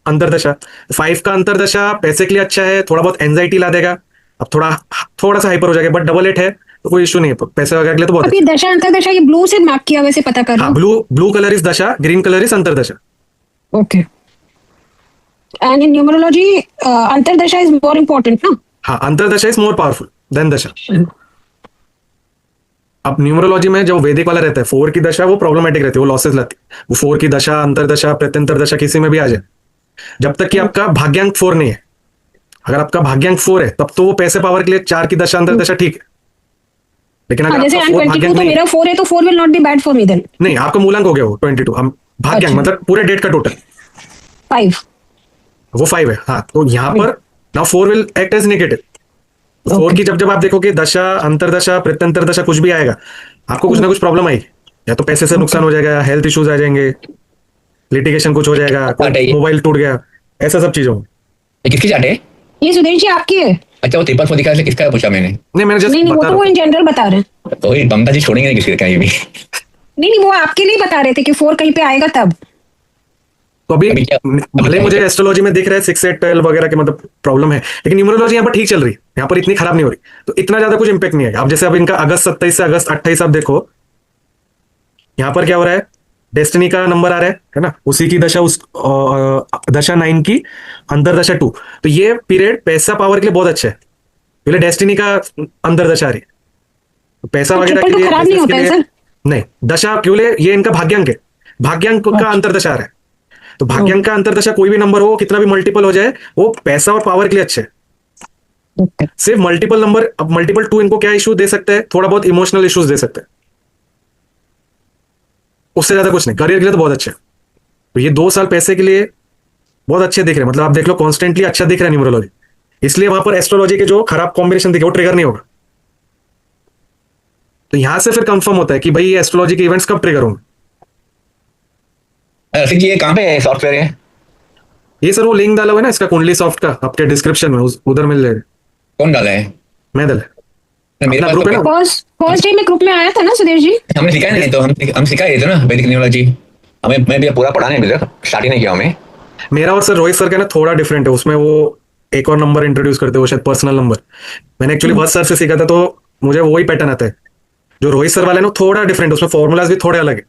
अंतरदशा, 5 का अंतरदशा पैसे के लिए अच्छा है, थोड़ा बहुत एंजाइटी ला देगा, अब थोड़ा सा हाइपर हो जाएगा, बट 8 है तो कोई इशू नहीं है, पैसे वगैरह के लिए तो बहुत अब ये दशा अंतरदशा ये ब्लू से मार्क किया वैसे पता कर हाँ, लो। Blue colour is dasha, green colour is antardasha. Okay, and in numerology antardasha is more important ना। हाँ, antardasha is more powerful than dasha. अब न्यूमरोलॉजी में जो वैदिक वाला रहता है 4 की दशा, वो प्रॉब्लमेटिक रहती है, वो लॉसेस लाती है। वो 4 की दशा, अंतरदशा, प्रत्यंतर दशा किसी में भी आ जाए, जब तक कि आपका भाग्यांक 4 नहीं है। अगर आपका भाग्यांक 4 है तब तो वो पैसे पावर के लिए 4 की दशा अंतरदशा ठीक है, लेकिन हाँ, अगर जैसे आपका 4 22 भाग्यांक तो नहीं है, मेरा 4 है, तो 4 will not be bad for me then. नहीं आपका मूलांक हो गया वो 22, हम भाग्यांक अच्छा। मतलब पूरे डेट का टोटल 5। वो 5 है। हाँ, तो यहाँ पर now 4 will act as negative. 4 Okay. की जब आप देखोगे दशा, अंतरदशा, प्रत्यंतर दशा कुछ भी आएगा, आपको कुछ ना कुछ प्रॉब्लम आएगी, या तो पैसे से नुकसान हो जाएगा, हेल्थ इश्यूज आ जाएंगे, लिटिगेशन कुछ हो जाएगा, मोबाइल टूट गया, ऐसा सब चीजों में। ये किसकी चार्ट है? ये सुदेश जी आपकी है? अच्छा, वो 3 4 दिखा रहा है, किसका पूछा मैंने? नहीं, मैंने जस्ट नहीं नहीं, वो बता तो रहा वो हूँ। इन जनरल बता रहे हैं। तो ये ममता जी छोड़ेंगे नहीं किसी का कहीं भी। नहीं नहीं, वो आपके लिए बता रहे थे कि 4 कहीं पे आएगा तब। तो अभी अभी क्या- भले मुझे एस्ट्रोलॉजी में दिख रहा है 6 8 12 वगैरह के मतलब प्रॉब्लम है, लेकिन न्यूमरोलॉजी यहाँ पर ठीक चल रही है, यहाँ पर इतनी खराब नहीं हो रही, तो इतना ज्यादा कुछ इंपैक्ट नहीं आएगा। अब जैसे अब इनका अगस्त 27 से अगस्त 28 आप देखो, यहाँ पर क्या हो रहा है, डेस्टिनी का नंबर आ रहा है ना, उसी की दशा, उस दशा 9 की अंतरदशा 2, तो ये पीरियड पैसा पावर के लिए बहुत अच्छा है, पहले डेस्टिनी का अंतरदशा आ रही है, तो पैसा वगैरह ट्रिपल के तो लिए, खराब नहीं business के होता है लिए- सर। नहीं, दशा क्यों ले, ये इनका भाग्यांक है, भाग्यांक का अंतरदशा आ रहा है, तो भाग्यांक का अंतरदशा कोई भी नंबर हो, कितना भी मल्टीपल हो जाए, वो पैसा और पावर के लिए अच्छा है। सिर्फ मल्टीपल नंबर, अब मल्टीपल 2 इनको क्या इशू दे सकते हैं, थोड़ा बहुत इमोशनल इश्यूज दे सकते हैं, उससे ज्यादा कुछ नहीं। करियर के लिए तो बहुत अच्छा है। तो ये 2 साल पैसे के लिए बहुत अच्छे दिख रहे हैं, मतलब आप देख लो कॉन्स्टेंटली अच्छा दिख रहा है न्यूमरोलॉजी, इसलिए वहां पर एस्ट्रोलॉजी के जो खराब कॉम्बिनेशन दिखे वो ट्रिगर नहीं होगा। तो यहां से फिर कंफर्म होता है कि भाई ये एस्ट्रोलॉजी के इवेंट्स कब ट्रिगर होंगे। रसिक जी ये कहाँ पे सॉफ्टवेयर है? ये सर वो लिंक डाला हुआ है ना इसका, कुंडली सॉफ्ट का, आपके डिस्क्रिप्शन में उधर मिल जाएगा। कौन डाला है? मैं डाला मेरे अपना पास ग्रुप है तो ना। फर्स्ट डे में ग्रुप में आया था ना सुधीर जी? हमने सिखाया नहीं, तो हम सिखा रहे थे ना वैदिक न्यूमरोलॉजी। मैं भी पूरा पढ़ा नहीं अभी तक, स्टार्ट ही नहीं किया हमें। मेरा और सर रोहित सर का ना थोड़ा डिफरेंट है, उसमें वो एक और नंबर इंट्रोड्यूस करते हैं, वो शायद पर्सनल नंबर। मैंने एक्चुअली बहुत सर से सीखा था, तो मुझे वही पैटर्न आता है। जो रोहित सर वाले ना थोड़ा डिफरेंट है, उसमें फॉर्मूलाज भी थोड़े अलग है।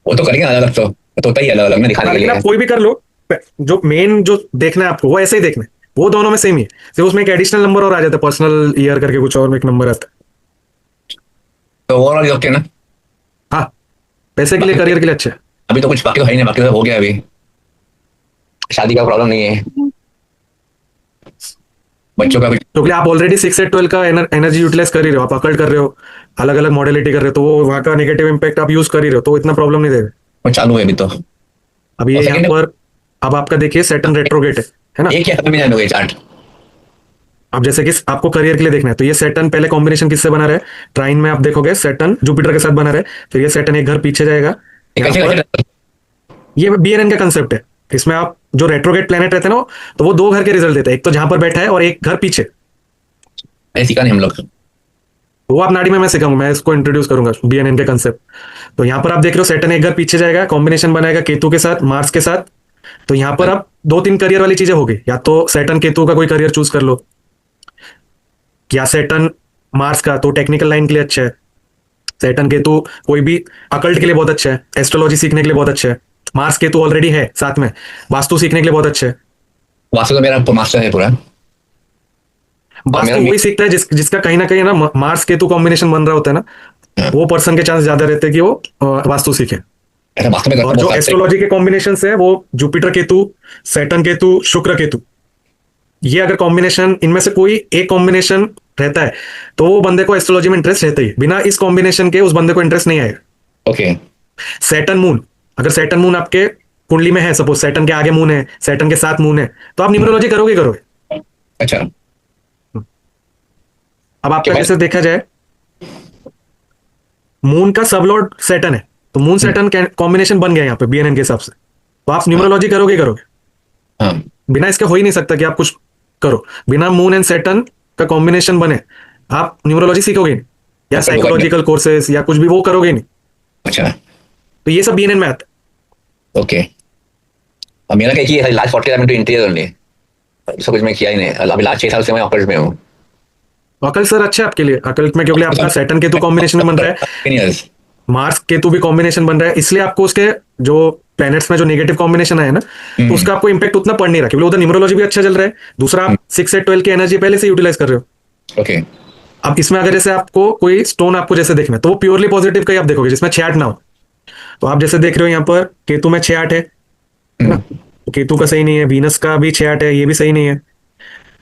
वो तो करेंगे अलग अलग, तो होता ही अलग अलग में दिखाने के लेकिन लिए। आप कोई भी कर लो, जो मेन जो देखना है आपको वो ऐसे ही देखना है, वो दोनों में सेम ही है। सिर्फ उसमें एक एडिशनल नंबर और आ जाता है, पर्सनल ईयर करके कुछ और एक नंबर आता है। तो ओवरऑल ओके ना? हाँ, पैसे के लिए, करियर के लिए अच्छा है। अभी तो कुछ बाकी तो है ही नहीं, बाकी तो हो गया। अभी शादी का प्रॉब्लम नहीं है, बच्चों का भी। क्योंकि आप ऑलरेडी 6 से 12 का एनर्जी यूटिलाइज कर ही रहे हो, आप अकल्ट कर रहे हो, अलग अलग मॉडलिटी कर रहे हो, तो वो वहां का नेगेटिव इंपैक्ट आप यूज कर ही रहे हो, तो इतना प्रॉब्लम नहीं देगा। वो चालू है अभी तो। अब ये और यहाँ second- पर अब आपका देखिए सैटर्न रेट्रोगेट है ना। एक क्या में जान लोगे चार्ट? अब जैसे कि आपको करियर के लिए देखना है, तो ये सैटर्न पहले कॉम्बिनेशन किससे बना रहा है, ट्राइन में आप देखोगे सैटर्न जुपिटर के साथ बना रहा है, फिर ये सैटर्न एक घर पीछे जाएगा। यहाँ पर ये बीएनएन का कंसेप्ट है, इसमें आप जो रेट्रोगेट प्लेनेट रहते हैं ना, तो वो 2 घर के रिजल्ट देते हैं, एक तो जहां पर बैठा है और एक घर पीछे। ऐसे सीखा नहीं हम लोग। वो आप नाड़ी में मैं सिखाऊंगा, मैं इसको इंट्रोड्यूस करूंगा बीएनएन के कंसेप्ट। तो यहाँ पर आप देख रहे हो सैटर्न एक घर पीछे जाएगा, कॉम्बिनेशन बनाएगा केतु के साथ, मार्स के साथ। तो यहाँ पर आप 2-3 करियर वाली चीजें होगी, या तो सैटर्न केतु का कोई करियर चूज कर लो, या सैटर्न मार्स का तो टेक्निकल लाइन के लिए अच्छा है, सैटर्न केतु कोई भी अकल्ट के लिए बहुत अच्छा है, एस्ट्रोलॉजी सीखने के लिए बहुत अच्छा है, मार्स केतु ऑलरेडी है साथ में, वास्तु सीखने के लिए बहुत अच्छा है। वास्तु तो मेरा मास्टर है पूरा। वास्तु मेरा वही सीखता है जिसका कहीं ना कहीं ना मार्स केतु कॉम्बिनेशन बन रहा होता है ना, वो पर्सन के चांस ज्यादा रहते हैं कि वो वास्तु सीखे। ऐसा वास्तु में और जो एस्ट्रोलॉजी के कॉम्बिनेशन है वो जुपिटर केतु, सैटर्न केतु, शुक्र केतु, ये अगर कॉम्बिनेशन इनमें से कोई एक कॉम्बिनेशन रहता है तो वो बंदे को एस्ट्रोलॉजी में इंटरेस्ट रहता ही है, बिना इस कॉम्बिनेशन के उस बंदे को इंटरेस्ट नहीं आएगा। ओके। सैटर्न मून, अगर सैटर्न मून आपके कुंडली में है, सपोज सैटर्न के आगे मून है, सैटर्न के साथ मून है, तो आप न्यूमरोलॉजी करोगे करोगे। अच्छा। अब आपका भाई- जैसे देखा जाए मून का सबलॉर्ड सैटर्न है, तो मून सैटर्न कॉम्बिनेशन बन गया यहाँ पे बीएनएन के हिसाब से, तो आप न्यूमरोलॉजी करोगे करोगे। हाँ। बिना इसके हो ही नहीं सकता कि आप कुछ करो, बिना मून एंड सैटर्न का कॉम्बिनेशन बने आप न्यूमरोलॉजी सीखोगे नहीं, या अच्छा, साइकोलॉजिकल कोर्सेस या कुछ भी वो करोगे नहीं। अच्छा। तो ये सब बीएनएन में आता है। ओके। अब मेरा क्या है कि लास्ट 40 मिनट इंटीरियर ओनली, सब कुछ मैं किया ही नहीं। अभी लास्ट 6 साल से मैं ऑकल्ट में हूँ। अकल्ट सर अच्छा है आपके लिए, अकल्ट में क्योंकि आपका सैटर्न केतु कॉम्बिनेशन में बन रहा है, 10 years। मार्स केतु भी कॉम्बिनेशन बन रहा है, इसलिए आपको उसके जो प्लैनेट्स में जो नेगेटिव कॉम्बिनेशन है ना, तो उसका आपको इंपैक्ट उतना पड़ नहीं रहा, क्योंकि उधर न्यूमरोलॉजी भी अच्छा चल रहा है, दूसरा आप 6 से 12 की एनर्जी पहले से यूटिलाइज कर रहे हो। ओके। अब इसमें अगर जैसे आपको कोई स्टोन आपको जैसे देखना है, तो वो प्योरली पॉजिटिव का ही आप देखोगे जिसमें 6-8 ना हो। तो आप जैसे देख रहे हो यहाँ पर केतु में 6-8 है ना, तो केतु का सही नहीं है, वीनस का भी 6-8 है, ये भी सही नहीं है।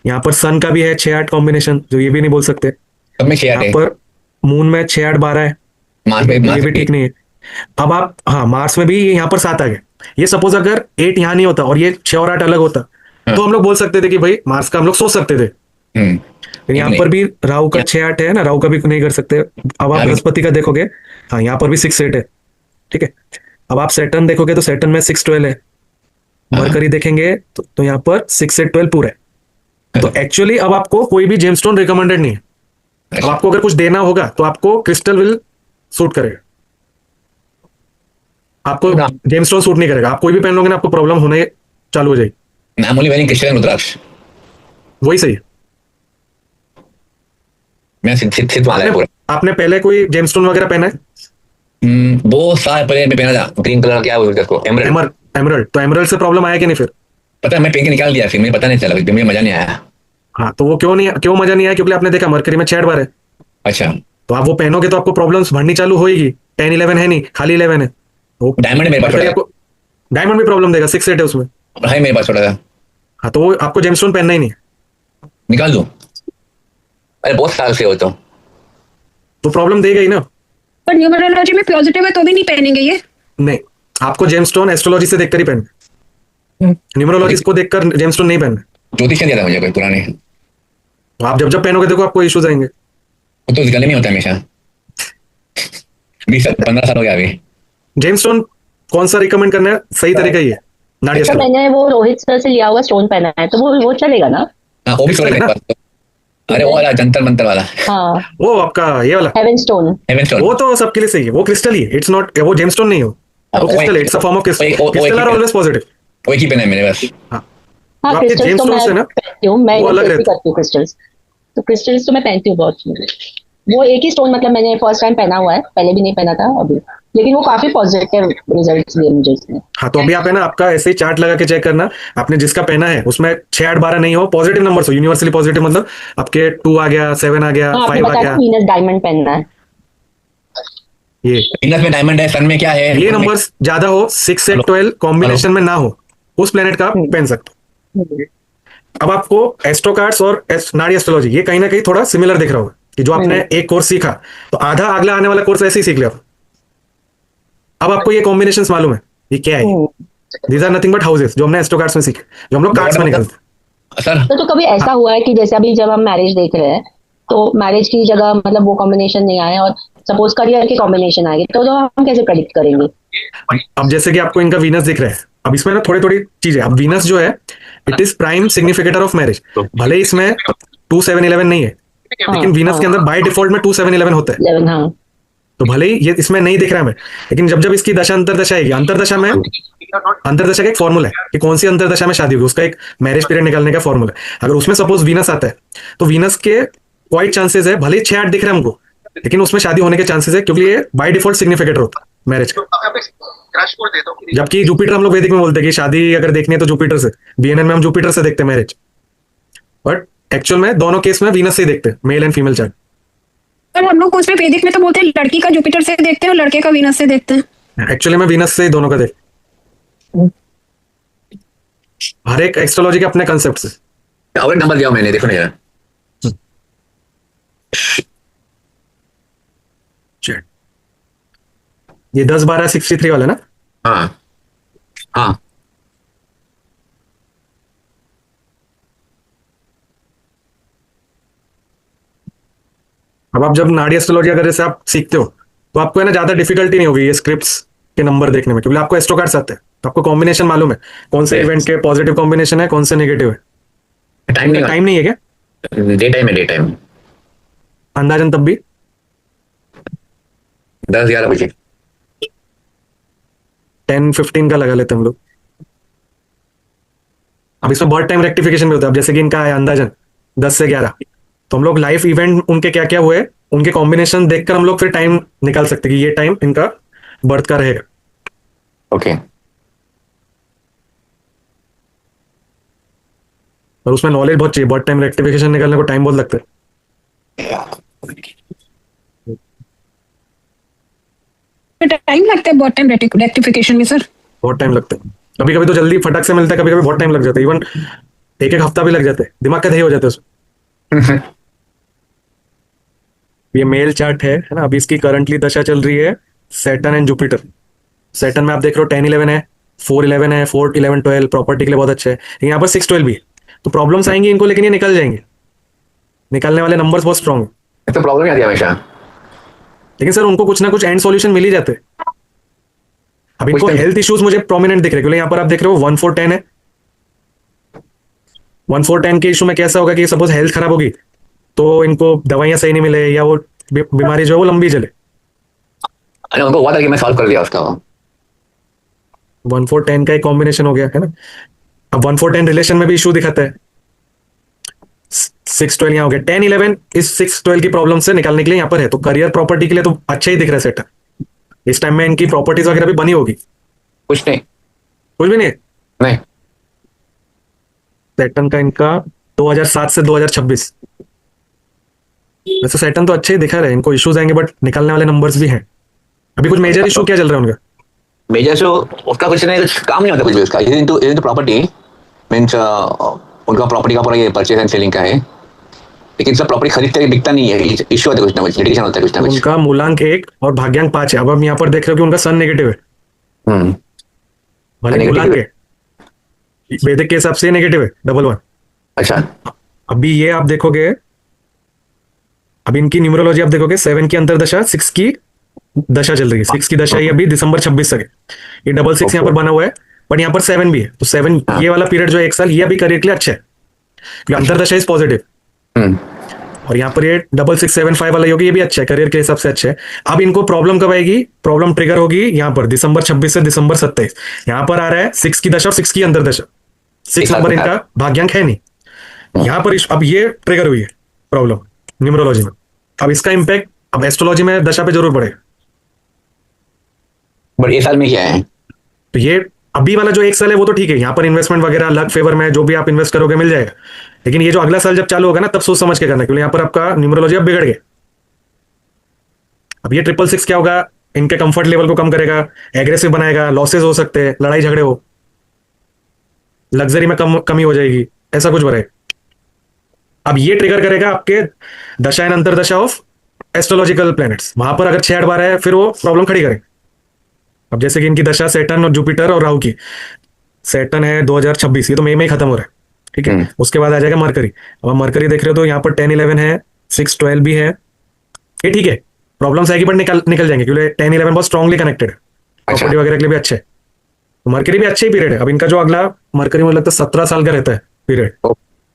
यहाँ पर सन का भी है 6-8 कॉम्बिनेशन, जो ये भी नहीं बोल सकते। सब में 6 यहाँ है। पर मून में 6-8-12 है, मार्स में ये भी ठीक नहीं है। अब आप हाँ मार्स में भी ये यहाँ पर 7 आ गए, ये सपोज अगर 8 यहाँ नहीं होता और ये 6 और 8 अलग होता, तो हम लोग बोल सकते थे कि भाई मार्स का हम लोग सोच सकते थे। लेकिन यहाँ पर भी राहु का 6-8 है ना, राहु का भी नहीं कर सकते। अब आप बृहस्पति का देखोगे, हाँ यहाँ पर भी 6-8 है, ठीक है। अब आप सैटर्न देखोगे तो सैटर्न में 6-12 है, मरकरी देखेंगे तो यहाँ पर 6 से 12 पूरा है। तो एक्चुअली अब आपको कोई भी जेमस्टोन रिकमेंडेड नहीं है। अब आपको अगर कुछ देना होगा तो आपको क्रिस्टल विल सूट करेगा, आपको जेमस्टोन सूट नहीं करेगा। आप कोई भी पहन लोगे ना, आपको प्रॉब्लम होने चालू हो जाएगी। I'm only wearing क्रिस्टल रुद्राक्ष। वही सही है। मैं सिद्ध वाला है पूरा। आपने पहले कोई जेमस्टोन वगैरह पहना है? वो साल पहले मैं पहना था, ग्रीन कलर क्या बोलते हैं उसको, एमरल्ड। एमरल्ड, तो एमरल्ड से प्रॉब्लम आया कि नहीं फिर? पता है मैं पहन के निकाल दिया, फिर मुझे पता नहीं चला, फिर मुझे मजा नहीं आया। हाँ, तो वो क्यों मजा नहीं आया? क्योंकि आपने देखा मरकरी में 6 बार है, अच्छा। तो आप वो पहनोगे तो आपको प्रॉब्लम्स बढ़नी चालू होगी। 10-11 है नहीं, खाली 11 है। वो डायमंड मेरे पास मरकरी छोटा आपको डायमंड भी प्रॉब्लम देगा, 6-8 है उसमें। है, मेरे पास छोटा था। हाँ, तो वो आपको जेमस्टोन पहनना ही नहीं है। निकाल दूं? अरे बहुत साल से हो तो प्रॉब्लम देगा ही ना। पर न्यूमरोलॉजी में पॉजिटिव है तो भी नहीं पहनेंगे ये। नहीं, आपको जेमस्टोन एस्ट्रोलॉजी से देखकर ही पहनना, न्यूमरोलॉजिस्ट को देखकर जेमस्टोन नहीं पहनना। ज्योतिष ने दिया था मुझे कोई पुराने, आप जब जब पहनोगे देखो आपको इश्यूज आएंगे। वो तो गले में होता है हमेशा। 20-15 साल हो गया अभी। जेमस्टोन कौन सा रिकमेंड करना है, सही तरीका ही है नाड़ी अच्छा, एस्ट्रोलॉजी। मैंने वो रोहित सर से लिया हुआ स्टोन पहना है, तो वो चलेगा ना? हाँ वो भी सोच रहे थे। अरे वो वाला जंतर मंतर वाला, हाँ, वो आपका ये वाला, हेवन स्टोन। Haven stone. वो तो सबके लिए सही है, वो क्रिस्टल ही है, इट्स नॉट, वो जेमस्टोन नहीं हो, वो क्रिस्टल है, it's a form of crystal. Crystal are always positive. वही की पहना है मेरे पास। हाँ, हाँ, जो आपके क्रिस्टल्स तो मैं जेमस्टोन्स है ना, पहनती हूँ, मैं वो अलग इन्वेस्ट भी रहता है। करती हूँ क्रिस्टल्स। तो क्रिस्टल्स तो मैं पहनती हूँ बहुत। वो एक ही स्टोन, मतलब मैंने फर्स्ट टाइम पहना हुआ है, पहले भी नहीं पहना था अभी, लेकिन वो काफी पॉजिटिव रिजल्ट्स दिए मुझे इसने। हाँ, तो अभी आप है ना, आपका ऐसे ही चार्ट लगा के चेक करना, आपने जिसका पहना है उसमें 6, 8, 12 नहीं हो, पॉजिटिव नंबर हो, यूनिवर्सली पॉजिटिव, मतलब आपके 2 आ गया, 7 आ गया, हाँ, आपने 5 आ बताया गया, वीनस डायमंड पहनना है। ये वीनस में डायमंड है, सन में क्या है, ये नंबर्स ज्यादा हो, 6 से 12 कॉम्बिनेशन में ना हो, उस प्लेनेट का आप पहन सकते हो। अब आपको एस्ट्रो कार्ड्स और नाड़ी एस्ट्रोलॉजी ये कहीं ना कहीं थोड़ा सिमिलर दिख रहा होगा कि जो आपने एक कोर्स सीखा तो आधा अगला आने वाला कोर्स ऐसे ही सीख लिया। अब आपको ये कॉम्बिनेशंस मालूम है ये क्या है। These are nothing but houses जो हमने एस्ट्रो कार्ड्स में सीखे, जो हम लोग कार्ड्स में निकलते। सर तो कभी ऐसा हुआ है कि जैसे अभी जब हम मैरिज देख रहे हैं, तो मैरिज की जगह मतलब वो कॉम्बिनेशन नहीं आए और सपोज करियर के कॉम्बिनेशन आएंगे, तो हम कैसे प्रेडिक्ट करेंगे? अब जैसे कि आपको इनका वीनस दिख रहा है, अब इसमें ना थोड़ी थोड़ी चीजें, अब वीनस जो है it is prime significator of marriage, भले ही इसमें 2, 7, 11 नहीं है, लेकिन वीनस के अंदर बाय डिफॉल्ट में 2, 7, 11 होता है। 11, हाँ। तो भले ही ये इसमें नहीं दिख रहा है हमें, लेकिन जब जब इसकी दशा अंतरदशा आएगी, अंतरदशा में अंतरदशा का एक फॉर्मूला है कि कौन सी अंतरदशा में शादी होगी, उसका एक मैरिज पीरियड निकालने का फॉर्मूला है। अगर उसमें सपोज वीनस आता है तो वीनस के क्वाइट चांसेस है, भले ही 6, 8 दिख रहा है हमको, लेकिन उसमें शादी होने के चांसेस है, क्योंकि ये बाय डिफॉल्ट सिग्निफिकेटर होता है मैरिज का। जबकि जुपिटर हम लोग वैदिक में बोलते हैं कि शादी अगर देखनी है तो जुपिटर से, बीएनएन में हम जुपिटर से देखते हैं मैरिज, बट एक्चुअल में दोनों केस में वीनस से ही देखते हैं, मेल एंड फीमेल चार्ट। पर हम लोग उसमें वैदिक में तो बोलते हैं लड़की का जुपिटर से देखते हैं और लड़के का वीनस से देखते हैं। एक्चुअली में वीनस से ही दोनों का देख, हर एक एस्ट्रोलॉजी के अपने कंसेप्ट से। और नंबर दिया मैंने, देखो ना यार। ये 10, 12, 63 वाला ना। हाँ हाँ, अब आप जब नाड़ी एस्ट्रोलॉजी अगर जैसे आप सीखते हो तो आपको है ना ज्यादा डिफिकल्टी नहीं होगी ये स्क्रिप्ट्स के नंबर देखने में, क्योंकि आपको एस्ट्रो कार्ड्स आते हैं, तो आपको कॉम्बिनेशन मालूम है कौन से इवेंट के पॉजिटिव कॉम्बिनेशन है, कौन से नेगेटिव है। टाइम नहीं, टाइम नहीं है क्या डे टाइम है, डे टाइम अंदाजन? तब भी 10-11 बजे। 10-15 का लगा लेते हैं हम लोग। अब इसमें बर्थ टाइम रेक्टिफिकेशन भी होता है, अब जैसे कि इनका है अंदाजन 10 से 11, तो हम लोग लाइफ इवेंट उनके क्या क्या हुए उनके कॉम्बिनेशन देखकर हम लोग फिर टाइम निकाल सकते हैं कि ये टाइम इनका बर्थ का रहेगा। ओके, और उसमें नॉलेज बहुत चाहिए, बर्थ टाइम रेक्टिफिकेशन निकालने को टाइम बहुत लगता है। टाइम लगता है बहुत टाइम रेक्टिफिकेशन में सर। बहुत टाइम लगता है, कभी कभी तो जल्दी फटक से मिलता है, कभी कभी बहुत टाइम लग जाता है, इवन एक हफ्ता भी लग जाता है, दिमाग का दही हो जाता है उसमें। ये मेल चार्ट है ना, अभी इसकी करंटली दशा चल रही है सैटर्न एंड जुपिटर। सैटर्न में आप देख रहे हो 10, 11 है, 4, 11 है, 4, 11, 12 प्रॉपर्टी के लिए बहुत अच्छा है, लेकिन यहाँ पर 6, 12 भी है, तो प्रॉब्लम्स आएंगी इनको, लेकिन ये निकल जाएंगे, निकलने वाले नंबर्स बहुत स्ट्रॉन्ग है। तो प्रॉब्लम ही आती है हमेशा, लेकिन सर उनको कुछ ना कुछ एंड सॉल्यूशन मिल ही जाते हैं। अब इनको हेल्थ इश्यूज मुझे प्रोमिनेंट दिख रहे हैं, क्योंकि यहाँ पर आप देख रहे हो 1, 4, 10 है। 1, 4, 10 के इशू में कैसा होगा कि सपोज हेल्थ खराब होगी तो इनको दवाइयां सही नहीं मिले, या वो बीमारी जो है वो लंबी चले। अरे उनको हुआ था कि मैं सॉल्व कर दिया उसका। 1, 4, 10 का एक कॉम्बिनेशन हो गया है ना। अब 1, 4, 10 रिलेशन में भी इशू दिखाता है। 6, 12 यहाँ हो गया, 10, 11 इस 6, 12 की प्रॉब्लम से निकालने के लिए यहाँ पर है, तो करियर प्रॉपर्टी के लिए तो अच्छा ही दिख रहा है सेटअप। इस टाइम में इनकी प्रॉपर्टीज वगैरह भी बनी होगी। कुछ नहीं, कुछ भी नहीं। नहीं सैटर्न का इनका 2007 से 2026, वैसे सैटर्न तो अच्छे ही दिखा रहे हैं, इनको इश्यूज आएंगे बट निकलने वाले नंबर्स भी हैं। अभी कुछ मेजर इशू क्या चल रहा है उनका? मेजर शो उसका कुछ नहीं, कुछ काम नहीं होता कुछ भी उसका। इज इनटू प्रॉपर्टी मींस उनका प्रॉपर्टी का पूरा ये परचेज एंड सेलिंग का है, लेकिन सब प्रॉपर्टी खरीदते हैं, बिकता नहीं है, इश्यू होता है कुछ ना कुछ, लिटिगेशन होता है कुछ ना कुछ। उनका मूलांक 1 और भाग्यांक 5 है। अब हम यहाँ पर देख रहे हो कि उनका सन नेगेटिव है, भले Negative मूलांक है। है वैदिक के हिसाब से नेगेटिव है, डबल 1। अच्छा, अभी ये आप देखोगे, अभी इनकी न्यूमरोलॉजी आप देखोगे, 7 की अंतरदशा, 6 की दशा चल रही है। 6 की दशा ये अभी दिसंबर 26 तक है। ये डबल 6 यहाँ पर बना हुआ है, बट यहाँ पर 7 भी है। तो 7 ये वाला पीरियड जो है 1 साल, ये अभी करियर के लिए अच्छा है, क्योंकि अंतरदशा इज पॉजिटिव। और यहाँ पर ये डबल 6 7 5 वाला योगी, ये भी अच्छा है, करियर के हिसाब से अच्छा है। अब इनको प्रॉब्लम कब आएगी? प्रॉब्लम ट्रिगर होगी यहाँ पर दिसंबर 26 से दिसंबर 27। यहाँ पर आ रहा है 6 की दशा और 6 की अंतरदशा। 6 नंबर इनका भाग्यांक है नहीं, यहाँ पर अब ये ट्रिगर हुई है प्रॉब्लम न्यूमरोलॉजी में। अब इसका इंपैक्ट अब एस्ट्रोलॉजी में दशा पे जरूर पड़ेगा। बट ये साल में क्या है? तो ये अभी वाला जो 1 साल है वो तो ठीक है, यहाँ पर इन्वेस्टमेंट वगैरह लक फेवर में जो भी आप इन्वेस्ट करोगे मिल जाएगा। लेकिन ये जो अगला साल जब चालू होगा ना, तब सोच समझ के करना, क्योंकि यहाँ पर आपका न्यूमरोलॉजी अब बिगड़ गया। अब ये 666 क्या होगा? इनके कंफर्ट लेवल को कम करेगा, एग्रेसिव बनाएगा, लॉसेस हो सकते हैं, लड़ाई झगड़े हो, लग्जरी में कमी हो जाएगी, ऐसा कुछ बढ़ेगा। अब ये ट्रिगर करेगा आपके दशा एंड अंतरदशा ऑफ एस्ट्रोलॉजिकल प्लैनेट्स। वहां पर अगर 6 बार है फिर वो प्रॉब्लम खड़ी करेगा। अब जैसे कि इनकी दशा सैटर्न और जुपिटर और राहु की, सैटर्न है 2026, ये तो मई में ही खत्म हो रहा है, ठीक है। उसके बाद आ जाएगा मरकरी। अब आप मरकरी देख रहे हो तो यहाँ पर 10 11 है, 6 12 भी है, ये ठीक है। प्रॉब्लम्स आएगी बट निकल जाएंगे, क्योंकि 10 11 बहुत स्ट्रांगली कनेक्टेड है, प्रॉपर्टी वगैरह के लिए भी अच्छे है। तो मरकरी भी अच्छे ही पीरियड है। अब इनका जो अगला मरकरी मुझे लगता है 17 साल का रहता है पीरियड,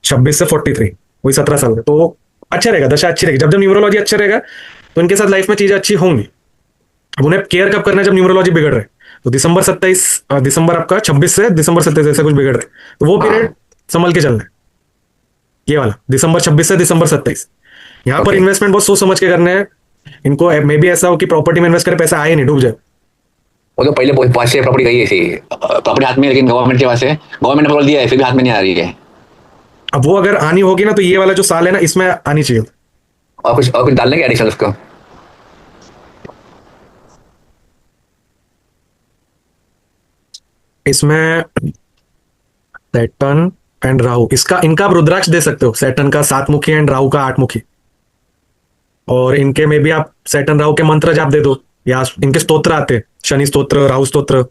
26 से 43, वही 17 साल का। तो अच्छा रहेगा, दशा अच्छी रहेगी। जब जब न्यूमरोलॉजी अच्छा रहेगा तो इनके साथ लाइफ में चीजें अच्छी होंगी। अब उन्हें केयर कब करना है? जब न्यूमरोलॉजी बिगड़ रहा है। तो दिसंबर आपका 26 से दिसंबर 27 ऐसा कुछ बिगड़ रहा है, तो वो पीरियड संभल के चलना है। ये वाला दिसंबर 26 से दिसंबर 27, यहाँ पर इन्वेस्टमेंट बहुत सोच समझ के करना है इनको। मे भी ऐसा हो कि प्रॉपर्टी में इन्वेस्ट करे, पैसा आए नहीं, डूब जाए। वो तो पहले पास से प्रॉपर्टी गई थी, प्रॉपर्टी हाथ में, लेकिन गवर्नमेंट के पास है, गवर्नमेंट ने बोल दिया है, फिर भी हाथ में नहीं आ रही है। अब वो अगर आनी होगी ना, तो ये वाला जो साल है ना, इसमें आनी चाहिए। और कुछ डालने के एडिशन उसको? इसमें सैटर्न एंड राहु, इनका आप रुद्राक्ष दे सकते हो। सैटर्न का 7 मुखी एंड राहु का 8 मुखी। और इनके में भी आप सैटर्न राहु के मंत्र जाप दे दो, या इनके स्तोत्र आते हैं, शनि स्तोत्र, राहु स्तोत्र,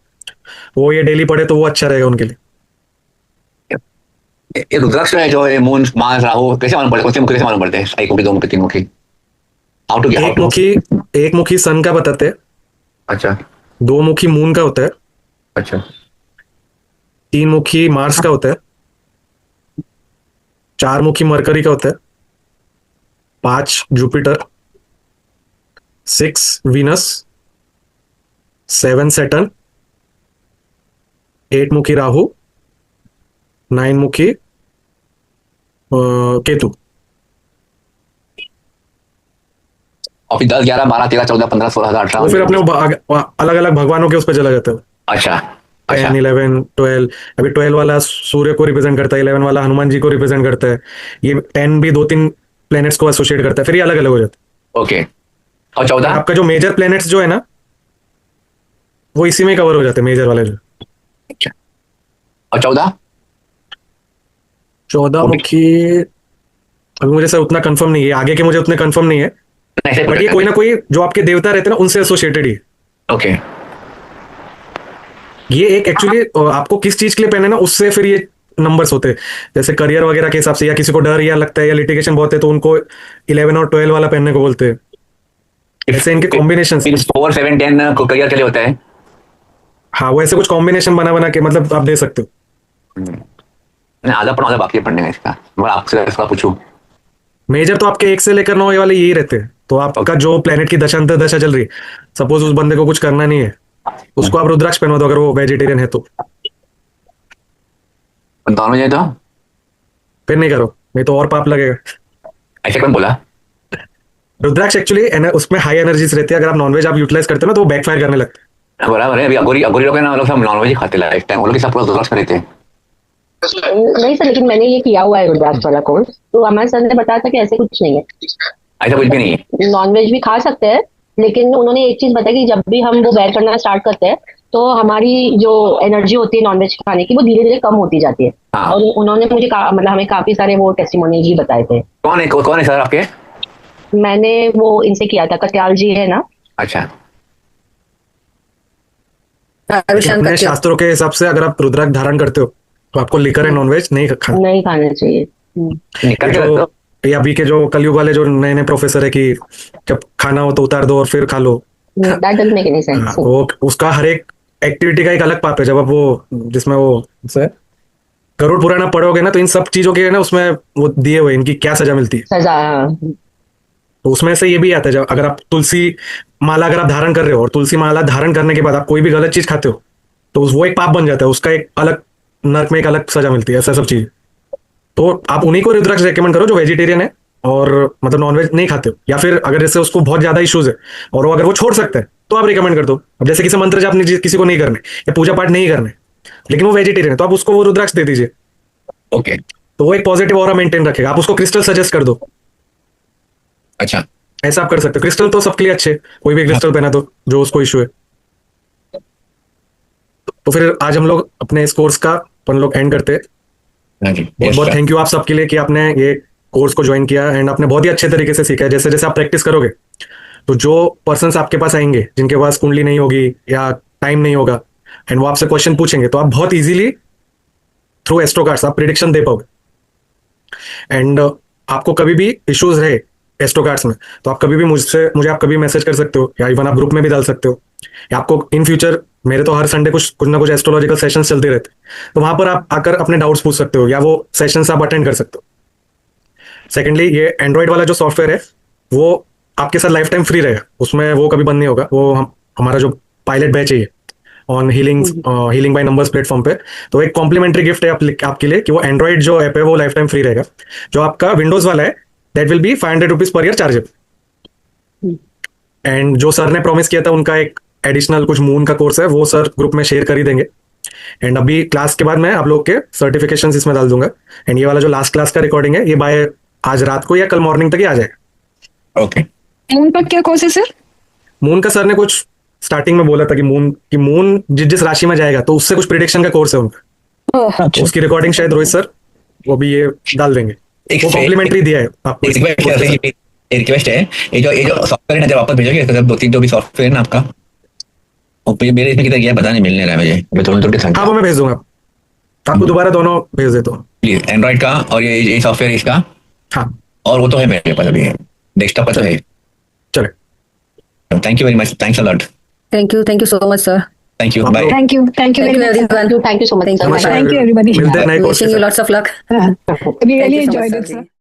वो ये डेली पढ़े तो वो अच्छा रहेगा उनके लिए। ये रुद्राक्ष है जो है मून मार्स राहु, कैसे मालूम पड़ते? कौन से मुखी कैसे मालूम पड़ते हैं? 1 मुखी, 2 मुखी, 3 मुखी? हाउ टू एक मुखी सन का बताते हैं। अच्छा 2 मुखी मून का होता है। अच्छा 3 मुखी मार्स का होता है। 4 मुखी मरकरी का होता है। 5 जुपिटर, 6 वीनस, 7 सैटर्न, 8 मुखी राहु, 9 मुखी केतु। और फिर 10 11 12 13 14 15 16 17 वो फिर 18। अपने अलग अलग भगवानों के उस पर चला जाता है। अच्छा 10 11 12। अभी 12 वाला सूर्य को रिप्रेजेंट करता है, 11 वाला हनुमान जी को रिप्रेजेंट करता है, ये 10 भी 2-3 प्लैनेट्स को एसोसिएट करता है, फिर ये अलग अलग हो जाता है। ओके। और 14? आपका जो मेजर प्लैनेट्स जो है ना, वो इसी में कवर हो जाते हैं, मेजर वाले जो। और 14? 14 मुखी अभी मुझे सर उतना कंफर्म नहीं है, आगे के मुझे उतने कंफर्म नहीं है, बट ये कोई ना कोई जो आपके देवता रहते हैं ना, उनसे एसोसिएटेड ही। ओके। ये एक एक्चुअली आपको किस चीज के लिए पहने ना, उससे फिर ये नंबर्स होते हैं। जैसे करियर वगैरह के हिसाब से, या किसी को डर या लगता है या लिटिगेशन बहुत है, तो उनको 11 और 12 वाला पहनने को बोलते हैं। ऐसे इनके कॉम्बिनेशन 4 7 10 को करियर के लिए होता है। हाँ, वो ऐसे कुछ कॉम्बिनेशन बना के मतलब आप दे सकते हो। आधा पढ़ा, आधा बाकी है पढ़ने का इसका। मैं आपसे इसका पूछूं, मेजर तो आपके 1 से लेकर 9 वाले यही रहते हैं। तो आपका जो प्लेनेट की दशा अंतर दशा चल रही है, सपोज उस बंदे को कुछ करना नहीं है, उसको आप रुद्राक्ष पहनवा दो अगर वो वेजिटेरियन है तो। नॉनवेज है तो फिर नहीं करो, नहीं तो और पाप लगेगा। ऐसे कौन बोला? रुद्राक्ष एक्चुअली उसमें हाई एनर्जीज रहती है। अगर आप नॉनवेज आप यूटिलाइज करते हो ना, तो वो बैकफायर करने लगता है। बराबर है। अभी अगोरी अगोरी लोग हैं ना, वो लोग सब नॉनवेज ही खाते लाइफ टाइम, वो लोग सब पूरा रुद्राक्ष करते हैं। नहीं सर, लेकिन मैंने ये किया हुआ है रुद्राक्ष वाला कोर्स, तो हमारे सर ने बताया था कि ऐसे कुछ नहीं है, ऐसा कुछ भी नहीं है। नॉनवेज भी खा सकते हैं, लेकिन उन्होंने एक चीज बताई कि जब भी हम वो बैर करना स्टार्ट करते हैं तो हमारी जो एनर्जी होती है नॉनवेज खाने की वो धीरे धीरे कम होती जाती है। हाँ। और उन्होंने मुझे मतलब हमें काफी सारे वो टेस्टिमोनियल जी बताए थे। कौन है सर आपके? मैंने वो इनसे किया था, कत्याल जी है ना। अच्छा। आयुष्मान अपने का क्या? शास्त्रों के हिसाब से अगर आप रुद्राक्ष धारण करते हो तो आपको लिकर एंड नॉनवेज नहीं खाना। नहीं खाना चाहिए। निकल ये के जो रखो। ये अभी के जो कलयुग वाले जो नए नए प्रोफेसर है कि जब खाना हो तो उतार दो और फिर खा लो। दैट डजंट मेक एनी हाँ, सेंस। वो उसका हर एक एक्टिविटी का एक अलग पाप है। जब आप वो जिसमें वो से गरुड़ पुराण आप पढ़ोगे ना तो इन सब चीजों के ना उसमें वो दिए हुए इनकी क्या सजा मिलती है। सजा। तो उसमें से ये भी आता है जब अगर आप तुलसी माला अगर आप धारण कर रहे हो और तुलसी माला धारण करने के बाद आप कोई भी गलत चीज खाते हो तो वो एक पाप बन जाता है। उसका एक अलग नर्क में एक अलग सजा मिलती है। ऐसा सब चीज तो आप उन्हीं को रुद्राक्ष रेकमेंड करो जो वेजिटेरियन है और मतलब नॉनवेज नहीं खाते हो, या फिर अगर जैसे उसको बहुत ज्यादा इश्यूज है और वो अगर वो छोड़ सकता है तो आप रिकमेंड कर दो। अब जैसे किसी मंत्र जाप किसी को नहीं करने या पूजा पाठ नहीं करने लेकिन वो वेजिटेरियन है तो आप उसको वो रुद्राक्ष दे दीजिए। ओके। तो वो एक पॉजिटिव ऑरा मेंटेन रखेगा। आप उसको क्रिस्टल सजेस्ट कर दो। अच्छा। ऐसा आप कर सकते हो। क्रिस्टल तो सबके लिए अच्छे, कोई भी क्रिस्टल पहना तो जो उसको इशू है। तो फिर आज हम लोग अपने इस कोर्स का अपन लोग एंड करते हैं। हाँ जी। बहुत Yes, बहुत sir. थैंक यू आप सबके लिए कि आपने ये कोर्स को ज्वाइन किया एंड आपने बहुत ही अच्छे तरीके से सीखा है। जैसे जैसे आप प्रैक्टिस करोगे तो जो पर्सन्स आपके पास आएंगे जिनके पास कुंडली नहीं होगी या टाइम नहीं होगा एंड वो आपसे क्वेश्चन पूछेंगे तो आप बहुत इजीली थ्रू एस्ट्रो कार्ड्स आप प्रिडिक्शन दे पाओगे। एंड आपको कभी भी इश्यूज रहे एस्ट्रो कार्ड्स में तो आप कभी भी मुझे आप कभी मैसेज कर सकते हो या इवन आप ग्रुप में भी डाल सकते हो। या आपको इन फ्यूचर मेरे तो हर संडे कुछ ना कुछ एस्ट्रोलॉजिकल सेशंस चलते रहते हैं तो वहां पर आप आकर अपने डाउट्स पूछ सकते हो या वो सेशंस आप अटेंड कर सकते हो। सेकेंडली ये एंड्रॉइड वाला जो सॉफ्टवेयर है वो आपके साथ लाइफ टाइम फ्री रहेगा। उसमें वो कभी बंद नहीं होगा। वो हमारा जो पायलट बैच है on healing by numbers platform पे तो एक कॉम्प्लीमेंट्री गिफ्ट है आपके लिए कि वो एंड्रॉइड जो ऐप है वो लाइफ टाइम फ्री रहेगा। जो आपका विंडोज वाला है that will be 500 rupees per year chargeable. And जो सर ने प्रॉमिस किया था उनका एक एडिशनल कुछ मून का कोर्स है वो सर ग्रुप में शेयर कर ही देंगे। एंड अभी क्लास के बाद मैं आप लोग के सर्टिफिकेशन इसमें डाल दूंगा। एंड ये वाला जो लास्ट क्लास का रिकॉर्डिंग है ये बाय आज रात को या कल मॉर्निंग तक ही आ जाएगा। ओके। मून पर क्या कोर्स है सर? मून का सर ने कुछ स्टार्टिंग में बोला था कि मून जिस राशि में जाएगा तो उससे कुछ प्रिडिक्शन का कोर्स है उनका। ओह, उसकी रिकॉर्डिंग शायद रोहित सर वो भी ये डाल देंगे। एक वो कॉम्प्लीमेंट्री दिया है आपको। एक रिक्वेस्ट है, ये जो सॉफ्टवेयर है वापस भेजोगे इसका दो तीन जो भी सॉफ्टवेयर है ना आपका और मेरे इसमें किधर गया पता नहीं, मिलने रहा है मुझे। मैं तुरंत हाँ वो मैं भेज दूंगा आपको दोबारा दोनों भेज देता हूँ। प्लीज एंड्रॉइड का और ये सॉफ्टवेयर इसका। हाँ और वो तो है मेरे पास अभी, डेस्कटॉप का तो है। चले thank you very much, thanks a lot. Thank you so much sir. Thank you, bye. Thank you Thank very you much. everyone. Thank you so much. Thank you. Thank you everybody. मिलते हैं नए course के Wishing you साथ। lots of luck. We Thank really you so much, enjoyed it, sir. sir.